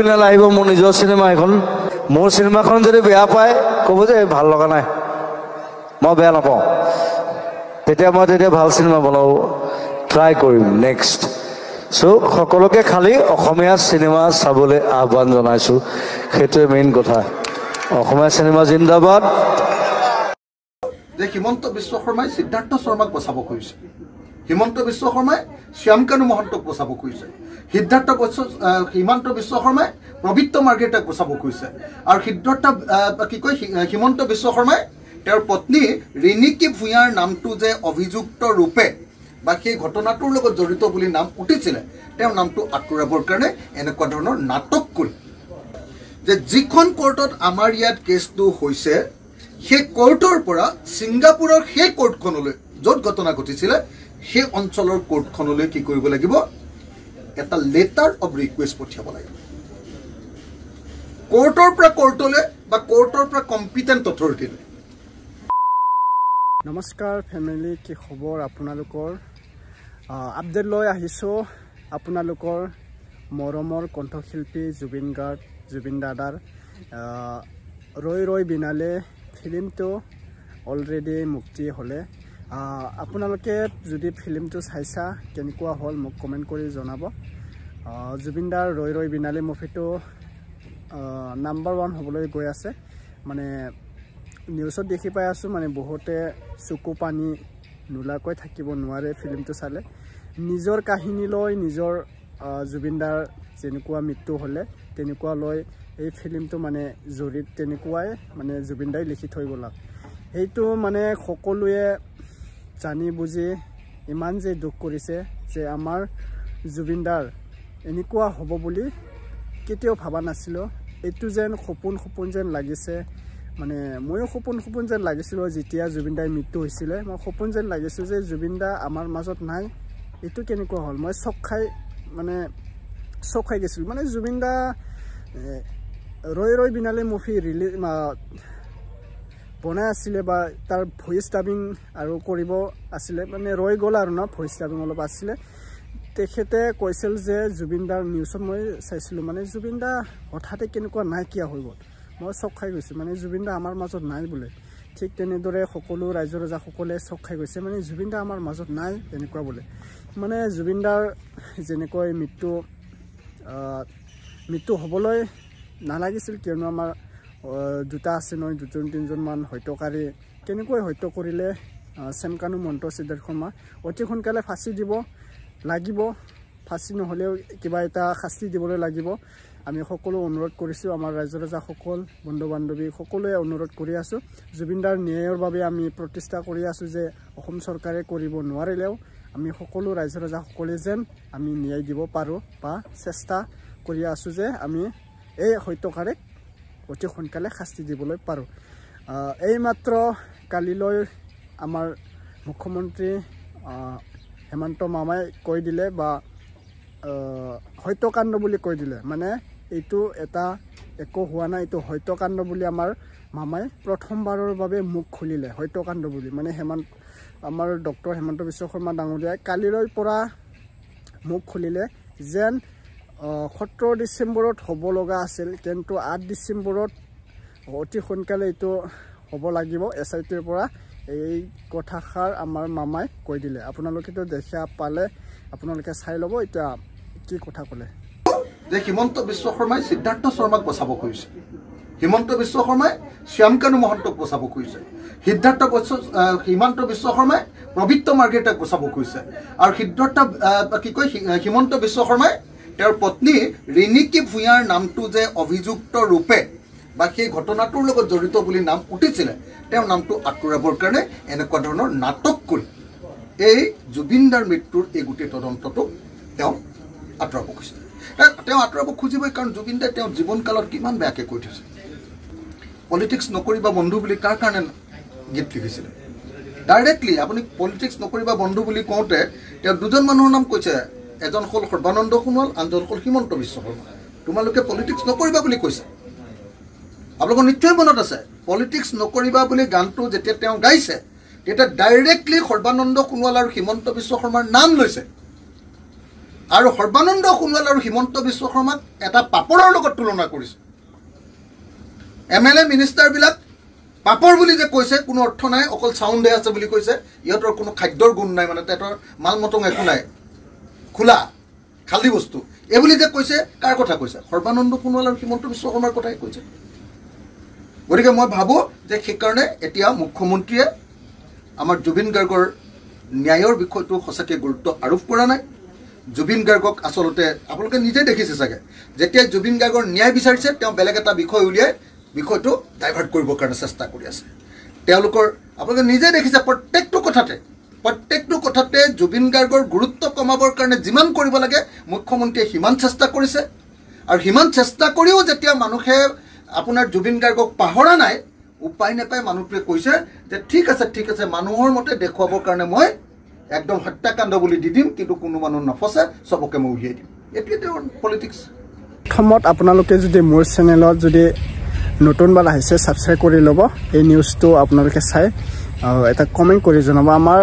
Tribunal আহিব মোৰ নিজৰ চিনেমা এখন মোৰ চিনেমাখন যদি বেয়া পায় ক'ব যে ভাল লগা নাই মই বেয়া নাপাওঁ তেতিয়া মই ভাল চিনেমা বনাব ট্ৰাই কৰিম নেক্সট সো সকলোকে খালি অসমীয়া চিনেমা চাবলৈ আহ্বান জনাইছোঁ সেইটোৱে মেইন কথা অসমীয়া চিনেমা জিন্দাবাদ যে হিমন্ত বিশ্ব শৰ্মাই সিদ্ধাৰ্থ শৰ্মাক বচাব খুজিছে হিমন্ত বিশ্ব শৰ্মাই শ্যামকানু মহন্তক বচাব খুজিছে হিমন্ত বিশ্ব শৰ্মাই প্ৰবীত্ৰ মাৰ্ঘেটাক বচাব খুজিছে আৰু হিমন্ত বিশ্ব শৰ্মাই তেওঁৰ পত্নী ৰিণিকী ভূঞাৰ নামটো যে অভিযুক্ত ৰূপে বা সেই ঘটনাটোৰ লগত জড়িত বুলি নাম উঠিছিলে তেওঁৰ নামটো আঁতৰাবৰ কাৰণে এনেকুৱা ধৰণৰ নাটক কৰি যে যিখন কোৰ্টত আমাৰ ইয়াত কেছটো হৈছে সেই কোৰ্টৰ পৰা ছিংগাপুৰৰ সেই কোৰ্টখনলৈ য'ত ঘটনা ঘটিছিলে সেই অঞ্চলৰ কোৰ্টখনলৈ কি কৰিব লাগিব এটা লেটাৰ অফ ৰিকুৱেষ্ট পঠিয়াব লাগিব কোৰ্টৰ পৰা কোৰ্টলৈ বা কোৰ্টৰ পৰা কম্পিটেণ্ট অথৰিটিলৈ নমস্কাৰ ফেমিলি কি খবৰ আপোনালোকৰ আপডেট লৈ আহিছোঁ আপোনালোকৰ মৰমৰ কণ্ঠশিল্পী জুবিন দাদাৰ ৰৈ ৰৈ বিনালে ফিল্মটো অলৰেডি মুক্তি হ'লে আপোনালোকে যদি ফিল্মটো চাইছা কেনেকুৱা হ'ল মোক কমেণ্ট কৰি জনাব জুবিন দাৰ ৰৈ ৰৈ বিনালে মুভিটো নাম্বাৰ 1 হ'বলৈ গৈ আছে মানে নিউজত দেখি পাই আছোঁ মানে বহুতে চকু পানী নোলাকৈ থাকিব নোৱাৰে ফিল্মটো চালে নিজৰ কাহিনী লৈ নিজৰ জুবিন দাৰ যেনেকুৱা মৃত্যু হ'লে তেনেকুৱা লৈ এই ফিল্মটো মানে জড়িত তেনেকুৱাই মানে জুবিন দাই লিখি থৈ গ'ল সেইটো মানে সকলোৱে জানি বুজি ইমান যে দুখ কৰিছে যে আমাৰ জুবিন দাৰ এনেকুৱা হ'ব বুলি কেতিয়াও ভাবা নাছিলোঁ এইটো যেন সপোন যেন লাগিছে মানে ময়ো সপোন যেন লাগিছিল যেতিয়া জুবিন দাৰ মৃত্যু হৈছিলে মই সপোন যেন লাগিছিল যে জুবিন দা আমাৰ মাজত নাই এইটো কেনেকুৱা হ'ল মই চক খাই গৈছিলোঁ মানে জুবিন দা ৰৈ ৰৈ বিনালে মুভি ৰিলিজ বনাই আছিলে বা তাৰ ভইচ ডাবিং আৰু কৰিব আছিলে মানে ৰৈ গ'ল আৰু ন ভইচ ডাবিং অলপ আছিলে তেখেতে কৈছিল যে জুবিন দাৰ নিউজত মই চাইছিলোঁ মানে জুবিন দা হঠাতে কেনেকুৱা নাইকিয়া হৈ গ'ল মই চক খাই গৈছোঁ মানে জুবিন দা আমাৰ মাজত নাই বোলে ঠিক তেনেদৰে সকলো ৰাইজৰ ৰজাসকলে চক খাই গৈছে মানে জুবিন দা আমাৰ মাজত নাই তেনেকুৱা বোলে মানে জুবিন দাৰ যেনেকৈ মৃত্যু হ'বলৈ নালাগিছিল কিয়নো আমাৰ দুটা আছে নহয় 2-3জনমান হত্যাকাৰী কেনেকৈ হত্যা কৰিলে শ্যামকানু মহন্ত সিদ্ধাৰ্থ শৰ্মা অতি সোনকালে ফাঁচি দিব লাগিব ফাঁচি নহ'লেও কিবা এটা শাস্তি দিবলৈ লাগিব আমি সকলো অনুৰোধ কৰিছোঁ আমাৰ ৰাইজৰ ৰজাসকল বন্ধু বান্ধৱী সকলোৱে অনুৰোধ কৰি আছোঁ জুবিন দাৰ ন্যায়ৰ বাবে আমি প্ৰতিষ্ঠা কৰি আছোঁ যে অসম চৰকাৰে কৰিব নোৱাৰিলেও আমি সকলো ৰাইজৰ ৰজাসকলে যেন আমি ন্যায় দিব পাৰোঁ বা চেষ্টা কৰি আছোঁ যে আমি এই হত্যাকাৰীক অতি সোনকালে শাস্তি দিবলৈ পাৰোঁ এইমাত্ৰ কালিলৈ আমাৰ মুখ্যমন্ত্ৰী হেমন্ত মামাই কৈ দিলে বা হত্যাকাণ্ড বুলি কৈ দিলে মানে এইটো একো হোৱা নাই এইটো হত্যাকাণ্ড বুলি আমাৰ মামাই প্ৰথমবাৰৰ বাবে মুখ খুলিলে হত্যাকাণ্ড বুলি মানে আমাৰ ডক্টৰ হেমন্ত বিশ্ব শৰ্মা ডাঙৰীয়াই কালিলৈ পৰা মুখ খুলিলে যেন 17 ডিচেম্বৰত হ'ব লগা আছিল কিন্তু 8 ডিচেম্বৰত অতি সোনকালে এইটো হ'ব লাগিব SITৰ পৰা এই কথাষাৰ আমাৰ মামাই কৈ দিলে আপোনালোকেতো দেখা পালে আপোনালোকে চাই ল'ব এতিয়া কি কথা ক'লে যে হিমন্ত বিশ্ব শৰ্মাই সিদ্ধাৰ্থ শৰ্মাক বচাব খুজিছে হিমন্ত বিশ্ব শৰ্মাই শ্যামকানু মহন্তক বচাব খুজিছে হিমন্ত বিশ্ব শৰ্মাই প্ৰবীত্ৰ মাৰ্ঘেটাক বচাব খুজিছে আৰু হিমন্ত বিশ্ব শৰ্মাই তেওঁৰ পত্নী ৰিণিকী ভূঞাৰ নামটো যে অভিযুক্ত ৰূপে বা সেই ঘটনাটোৰ লগত জড়িত বুলি নাম উঠিছিলে তেওঁৰ নামটো আঁতৰাবৰ কাৰণে এনেকুৱা ধৰণৰ নাটক কৰি এই জুবিন দাৰ মৃত্যুৰ এই গোটেই তদন্তটো তেওঁ আঁতৰাব খুজিছে তেওঁ আঁতৰাব খুজিবই কাৰণ জুবিন দাই তেওঁ জীৱনকালত কিমান বেয়াকৈ কৈ থৈছে পলিটিক্স নকৰিবা বন্ধু বুলি কাৰ কাৰণে গীত লিখিছিলে ডাইৰেক্টলি আপুনি পলিটিক্স নকৰিবা বন্ধু বুলি কওঁতে তেওঁ দুজন মানুহৰ নাম কৈছে এজন হ'ল সৰ্বানন্দ সোণোৱাল আনজন হ'ল হিমন্ত বিশ্ব শৰ্মা তোমালোকে পলিটিক্স নকৰিবা বুলি কৈছে আপোনালোকৰ নিশ্চয় মনত আছে পলিটিক্স নকৰিবা বুলি গানটো যেতিয়া তেওঁ গাইছে তেতিয়া ডাইৰেক্টলি সৰ্বানন্দ সোণোৱাল আৰু হিমন্ত বিশ্ব শৰ্মাৰ নাম লৈছে আৰু সৰ্বানন্দ সোণোৱাল আৰু হিমন্ত বিশ্ব শৰ্মাক এটা পাপৰৰ লগত তুলনা কৰিছে MLA মিনিষ্টাৰবিলাক পাপৰ বুলি যে কৈছে কোনো অৰ্থ নাই অকল চাউণ্ডে আছে বুলি কৈছে ইহঁতৰ কোনো খাদ্যৰ গুণ নাই মানে তেহঁতৰ মাল মটং একো নাই খোলা খালি বস্তু এই বুলি যে কৈছে কাৰ কথা কৈছে সৰ্বানন্দ সোণোৱাল আৰু হিমন্ত বিশ্ব শৰ্মাৰ কথাই কৈছে গতিকে মই ভাবোঁ যে সেইকাৰণে এতিয়া মুখ্যমন্ত্ৰীয়ে আমাৰ জুবিন গাৰ্গৰ ন্যায়ৰ বিষয়টো সঁচাকৈ গুৰুত্ব আৰোপ কৰা নাই জুবিন গাৰ্গক আচলতে আপোনালোকে নিজে দেখিছে চাগে যেতিয়া জুবিন গাৰ্গৰ ন্যায় বিচাৰিছে তেওঁ বেলেগ এটা বিষয় উলিয়াই বিষয়টো ডাইভাৰ্ট কৰিবৰ কাৰণে চেষ্টা কৰি আছে তেওঁলোকৰ আপোনালোকে নিজে দেখিছে প্ৰত্যেকটো কথাতে জুবিন গাৰ্গৰ গুৰুত্ব কমাবৰ কাৰণে যিমান কৰিব লাগে মুখ্যমন্ত্ৰীয়ে সিমান চেষ্টা কৰিছে আৰু সিমান চেষ্টা কৰিও যেতিয়া মানুহে আপোনাৰ জুবিন গাৰ্গক পাহৰা নাই উপায় নাপায় মানুহটোৱে কৈছে যে ঠিক আছে মানুহৰ মতে দেখুৱাবৰ কাৰণে মই একদম হত্যাকাণ্ড বুলি দি দিম কিন্তু কোনো মানুহ নফচে চবকে মই উলিয়াই দিম এইটোৱে তেওঁৰ পলিটিক্স প্ৰথমত আপোনালোকে যদি মোৰ চেনেলত যদি নতুনবাৰ আহিছে ছাবস্ক্ৰাইব কৰি ল'ব এই নিউজটো আপোনালোকে চাই এটা কমেণ্ট কৰি জনাব আমাৰ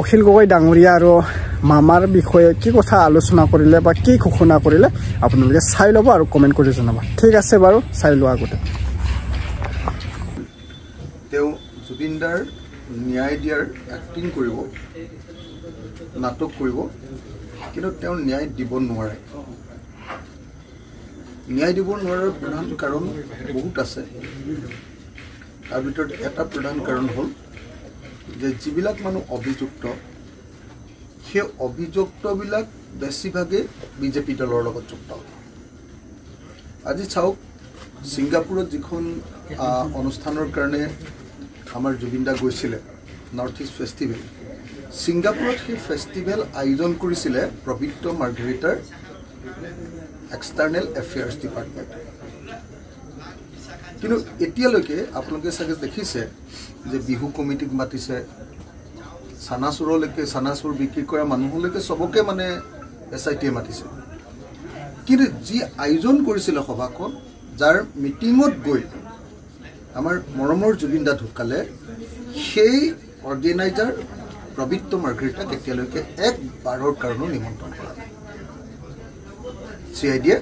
অখিল গগৈ ডাঙৰীয়া আৰু মামাৰ বিষয়ে কি কথা আলোচনা কৰিলে বা কি ঘোষণা কৰিলে আপোনালোকে চাই ল'ব আৰু কমেণ্ট কৰি জনাব ঠিক আছে বাৰু চাই লোৱা আগতে তেওঁ জুবিনদাৰ ন্যায় দিয়াৰ এক্টিং কৰিব নাটক কৰিব কিন্তু তেওঁ ন্যায় দিব নোৱাৰে ন্যায় দিব নোৱাৰাৰ প্ৰধান কাৰণ বহুত আছে তাৰ ভিতৰত এটা প্ৰধান কাৰণ হ'ল যে যিবিলাক মানুহ অভিযুক্ত সেই অভিযুক্তবিলাক বেছিভাগে বিজেপি দলৰ লগত যুক্ত আজি চাওক ছিংগাপুৰত যিখন অনুষ্ঠানৰ কাৰণে আমাৰ জুবিনদা গৈছিলে নৰ্থ ইষ্ট ফেষ্টিভেল ছিংগাপুৰত সেই ফেষ্টিভেল আয়োজন কৰিছিলে প্ৰবীত্ৰ মাৰ্ঘেৰিটাৰ এক্সটাৰ্নেল এফেয়াৰ্ছ ডিপাৰ্টমেণ্টে কিন্তু এতিয়ালৈকে আপোনালোকে চাগে দেখিছে যে বিহু কমিটিক মাতিছে চানাচুৰ বিক্ৰী কৰা মানুহলৈকে চবকে মানে SITয়ে মাতিছে কিন্তু যি আয়োজন কৰিছিলে সভাখন যাৰ মিটিঙত গৈ আমাৰ মৰমৰ জুবিনদা ঢুকালে সেই অৰ্গেনাইজাৰ প্ৰবীত্ৰ মাৰ্ঘেৰিটাক এতিয়ালৈকে একবাৰৰ কাৰণেও নিমন্ত্ৰণ কৰা নাই CIDয়ে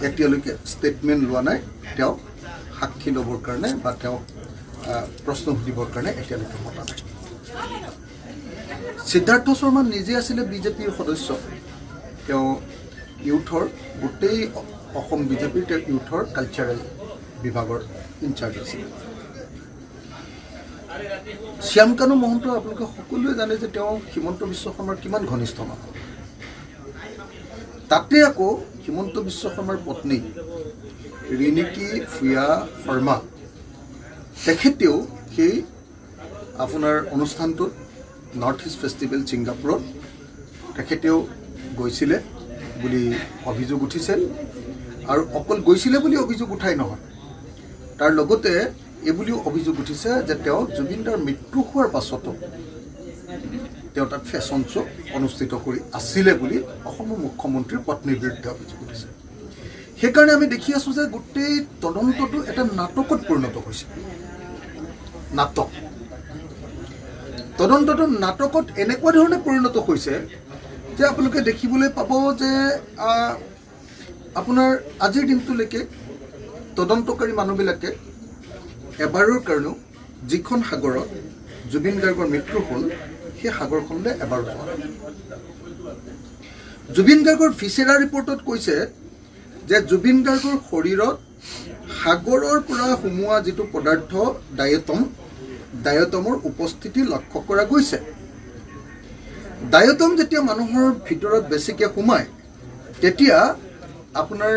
এতিয়ালৈকে ষ্টেটমেণ্ট লোৱা নাই তেওঁ সাক্ষী ল'বৰ কাৰণে বা তেওঁ প্ৰশ্ন সুধিবৰ কাৰণে এতিয়ালৈকে মতা নাই সিদ্ধাৰ্থ শৰ্মা নিজে আছিলে বিজেপিৰ সদস্য তেওঁ ইউথৰ গোটেই অসম বিজেপিৰ তেওঁ ইউথৰ কালচাৰেল বিভাগৰ ইনচাৰ্জ আছিলে শ্যামকানু মহন্ত আপোনালোকে সকলোৱে জানে যে তেওঁ হিমন্ত বিশ্ব শৰ্মাৰ কিমান ঘনিষ্ঠ মানুহ তাতে আকৌ হিমন্ত বিশ্ব শৰ্মাৰ পত্নী ৰিণিকী ফুয়া শৰ্মা তেখেতেও সেই আপোনাৰ অনুষ্ঠানটোত নৰ্থ ইষ্ট ফেষ্টিভেল ছিংগাপুৰত তেখেতেও গৈছিলে বুলি অভিযোগ উঠিছিল আৰু অকল গৈছিলে বুলি অভিযোগ উঠাই নহয় তাৰ লগতে এইবুলিও অভিযোগ উঠিছে যে তেওঁ জুবিনদাৰ মৃত্যু হোৱাৰ পাছতো তেওঁ তাত ফেশ্বন শ্ব' অনুষ্ঠিত কৰি আছিলে বুলি অসমৰ মুখ্যমন্ত্ৰীৰ পত্নীৰ বিৰুদ্ধে অভিযোগ উঠিছে সেইকাৰণে আমি দেখি আছোঁ যে গোটেই তদন্তটো এটা নাটকত পৰিণত হৈছে তদন্তটো নাটকত এনেকুৱা ধৰণে পৰিণত হৈছে যে আপোনালোকে দেখিবলৈ পাব যে আপোনাৰ আজিৰ দিনটোলৈকে তদন্তকাৰী মানুহবিলাকে এবাৰৰ কাৰণেও যিখন সাগৰত জুবিন গাৰ্গৰ মৃত্যু হ'ল সেই সাগৰখনলৈ এবাৰ যোৱা জুবিন গাৰ্গৰ ভিচেৰা ৰিপৰ্টত কৈছে যে জুবিন গাৰ্গৰ শৰীৰত সাগৰৰ পৰা সোমোৱা যিটো পদাৰ্থ ডায়েটমৰ উপস্থিতি লক্ষ্য কৰা গৈছে ডায়েটম যেতিয়া মানুহৰ ভিতৰত বেছিকৈ সোমায় তেতিয়া আপোনাৰ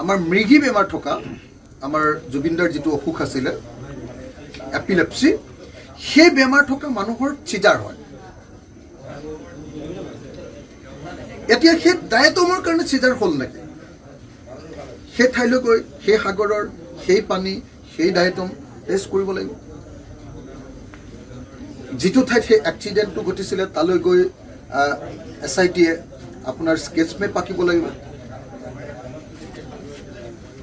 আমাৰ মৃগী বেমাৰ থকা আমাৰ জুবিনদাৰ যিটো অসুখ আছিলে এপিলেপসি সেই বেমাৰ থকা মানুহৰ চিজাৰ হয় এতিয়া সেই ডায়েটমৰ কাৰণে চিজাৰ হ'ল নেকি সেই ঠাইলৈ গৈ সেই সাগৰৰ সেই পানী সেই ডায়েটম টেষ্ট কৰিব লাগিব যিটো ঠাইত সেই এক্সিডেণ্টটো ঘটিছিলে তালৈ গৈ SITয়ে আপোনাৰ স্কেচ মেপ আঁকিব লাগিব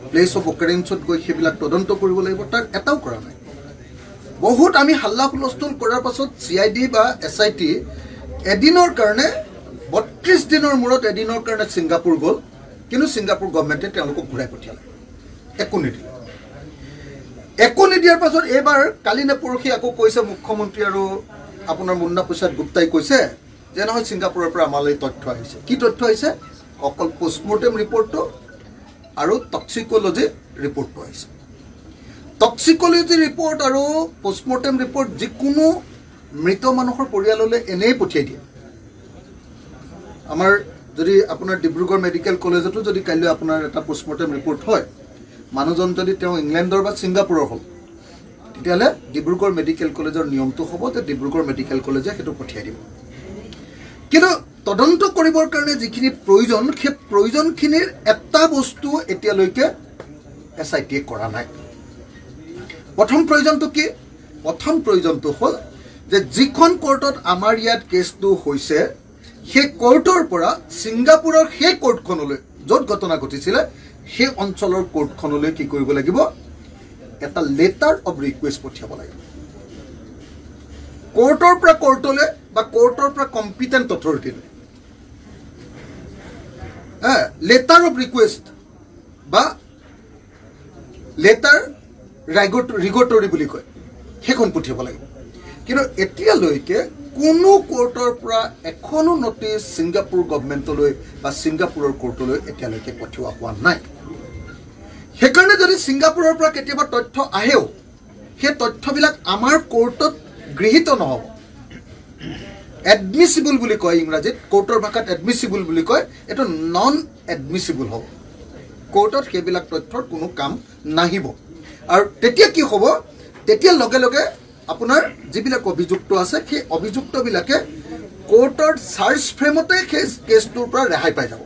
প্লেচ অফ অকাৰেঞ্চত গৈ সেইবিলাক তদন্ত কৰিব লাগিব তাৰ এটাও কৰা নাই বহুত আমি হাল্লা হুলস্থুল কৰাৰ পাছত CID বা SIT এদিনৰ কাৰণে ৩২ দিনৰ মূৰত এদিনৰ কাৰণে ছিংগাপুৰ গ'ল, কিন্তু ছিংগাপুৰ গভৰ্ণমেণ্টে তেওঁলোকক ঘূৰাই পঠিয়ালে, একো নিদিলে। একো নিদিয়াৰ পাছত এইবাৰ কালি নে পৰহি আকৌ কৈছে মুখ্যমন্ত্ৰী আৰু আপোনাৰ মুন্না প্ৰসাদ গুপ্তাই কৈছে যে নহয় ছিংগাপুৰৰ পৰা আমালৈ তথ্য আহিছে। কি তথ্য আহিছে? অকল পোষ্টমৰ্টেম ৰিপৰ্টটো আৰু টক্সিকলজি ৰিপৰ্টটো আহিছে। টক্সিকলজি ৰিপৰ্ট আৰু পোষ্টমৰ্টেম ৰিপৰ্ট যিকোনো মৃত মানুহৰ পৰিয়াললৈ এনেই পঠিয়াই দিয়ে। আমাৰ যদি আপোনাৰ ডিব্ৰুগড় মেডিকেল কলেজতো যদি কাইলৈ আপোনাৰ এটা পোষ্টমৰ্টেম ৰিপৰ্ট হয়, মানুহজন যদি তেওঁ ইংলেণ্ডৰ বা ছিংগাপুৰৰ হ'ল, তেতিয়াহ'লে ডিব্ৰুগড় মেডিকেল কলেজৰ নিয়মটো হ'ব যে ডিব্ৰুগড় মেডিকেল কলেজে সেইটো পঠিয়াই দিব। কিন্তু তদন্ত কৰিবৰ কাৰণে যিখিনি প্ৰয়োজন, সেই প্ৰয়োজনখিনিৰ এটা বস্তু এতিয়ালৈকে SIT-য়ে কৰা নাই। প্ৰথম প্ৰয়োজনটো কি? প্ৰথম প্ৰয়োজনটো হ'ল যে যিখন কোৰ্টত আমাৰ ইয়াত কেছটো হৈছে, সেই কোৰ্টৰ পৰা ছিংগাপুৰৰ সেই কোৰ্টখনলৈ য'ত ঘটনা ঘটিছিলে সেই অঞ্চলৰ কোৰ্টখনলৈ কি কৰিব লাগিব? এটা লেটাৰ অফ ৰিকুৱেষ্ট পঠিয়াব লাগিব। কোৰ্টৰ পৰা কোৰ্টলৈ বা কোৰ্টৰ পৰা কম্পিটেণ্ট অথৰিটিলৈ লেটাৰ অফ ৰিকুৱেষ্ট বা লেটাৰ ৰিগটৰী বুলি কয়, সেইখন পঠিয়াব লাগিব। কিন্তু এতিয়ালৈকে কোনো কোৰ্টৰ পৰা এখনো নটিচ ছিংগাপুৰ গভৰ্ণমেণ্টলৈ বা ছিংগাপুৰৰ কোৰ্টলৈ এতিয়ালৈকে পঠিওৱা হোৱা নাই। সেইকাৰণে যদি ছিংগাপুৰৰ পৰা কেতিয়াবা তথ্য আহেও, সেই তথ্যবিলাক আমাৰ কোৰ্টত গৃহীত নহ'ব। এডমিচিবল বুলি কয় ইংৰাজীত, কোৰ্টৰ ভাষাত এডমিচিবল বুলি কয়, এইটো নন এডমিচিবল হ'ব। কোৰ্টত সেইবিলাক তথ্যৰ কোনো কাম নাহিব। আৰু তেতিয়া কি হ'ব? তেতিয়া লগে লগে আপোনাৰ যিবিলাক অভিযুক্ত আছে, সেই অভিযুক্তবিলাকে কোৰ্টৰ চাৰ্জ ফ্ৰেমতে সেই কেছটোৰ পৰা ৰেহাই পাই যাব।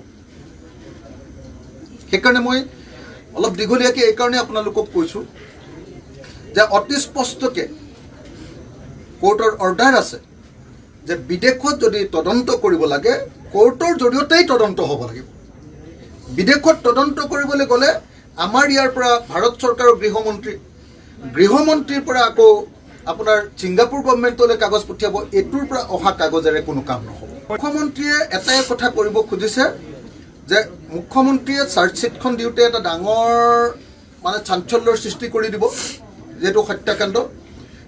সেইকাৰণে মই অলপ দীঘলীয়াকৈ এইকাৰণে আপোনালোকক কৈছোঁ যে অতি স্পষ্টকৈ কোৰ্টৰ অৰ্ডাৰ আছে যে বিদেশত যদি তদন্ত কৰিব লাগে, কোৰ্টৰ জৰিয়তেই তদন্ত হ'ব লাগিব। বিদেশত তদন্ত কৰিবলৈ গ'লে আমাৰ ইয়াৰ পৰা ভাৰত চৰকাৰৰ গৃহমন্ত্ৰীৰ পৰা আকৌ আপোনাৰ ছিংগাপুৰ গভৰ্ণমেণ্টলৈ কাগজ পঠিয়াব, এইটোৰ পৰা অহা কাগজেৰে কোনো কাম নহ'ব। মুখ্যমন্ত্ৰীয়ে এটাই কথা কৰিব খুজিছে যে মুখ্যমন্ত্ৰীয়ে চাৰ্জশ্বিটখন দিওঁতে এটা ডাঙৰ মানে চাঞ্চল্যৰ সৃষ্টি কৰি দিব, যিহেতু হত্যাকাণ্ড।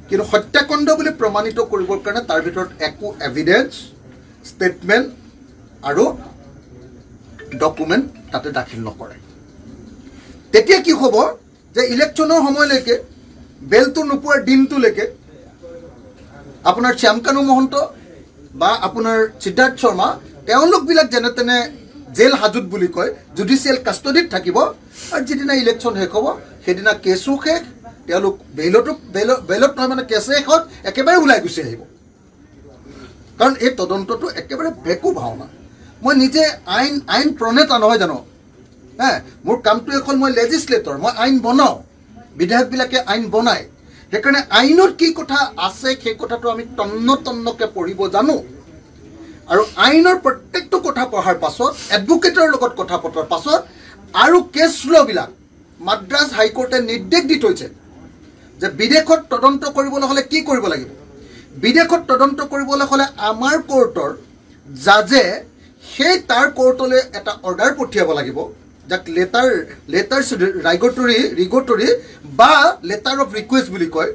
কিন্তু হত্যাকাণ্ড বুলি প্ৰমাণিত কৰিবৰ কাৰণে তাৰ ভিতৰত একো এভিডেন্স, ষ্টেটমেণ্ট আৰু ডকুমেণ্ট তাতে দাখিল নকৰে। তেতিয়া কি হ'ব যে ইলেকশ্যনৰ সময়লৈকে, বেলটো নোপোৱাৰ দিনটোলৈকে আপোনাৰ শ্যামকানু মহন্ত বা আপোনাৰ সিদ্ধাৰ্থ শৰ্মা তেওঁলোকবিলাক যেনে তেনে জেল হাজত বুলি কয়, জুডিচিয়েল কাষ্টডিত থাকিব। আৰু যিদিনা ইলেকশ্যন শেষ হ'ব সেইদিনা কেছো শেষ, তেওঁলোক বেলত নহয় মানে কেছে শেষত একেবাৰে ওলাই গুচি আহিব। কাৰণ এই তদন্তটো একেবাৰে ভেকু ভাওনা। মই নিজে আইন প্ৰণেতা নহয় জানো? মোৰ কামটোৱে হ'ল মই লেজিছলেটৰ, মই আইন বনাওঁ, বিধায়কবিলাকে আইন বনায়। সেইকাৰণে আইনত কি কথা আছে সেই কথাটো আমি তন্নকৈ পঢ়িব জানো। আৰু আইনৰ প্ৰত্যেকটো কথা পঢ়াৰ পাছত, এডভোকেটৰ লগত কথা পতাৰ পাছত আৰু কেছ ল'বিলাক মাদ্ৰাজ হাইকোৰ্টে নিৰ্দেশ দি থৈছে যে বিদেশত তদন্ত কৰিবলৈ হ'লে কি কৰিব লাগিব। বিদেশত তদন্ত কৰিবলৈ হ'লে আমাৰ কোৰ্টৰ জাজে সেই তাৰ কোৰ্টলৈ এটা অৰ্ডাৰ পঠিয়াব লাগিব, যাক লেটাৰ ৰিগটৰী বা লেটাৰ অফ ৰিকুৱেষ্ট বুলি কয়,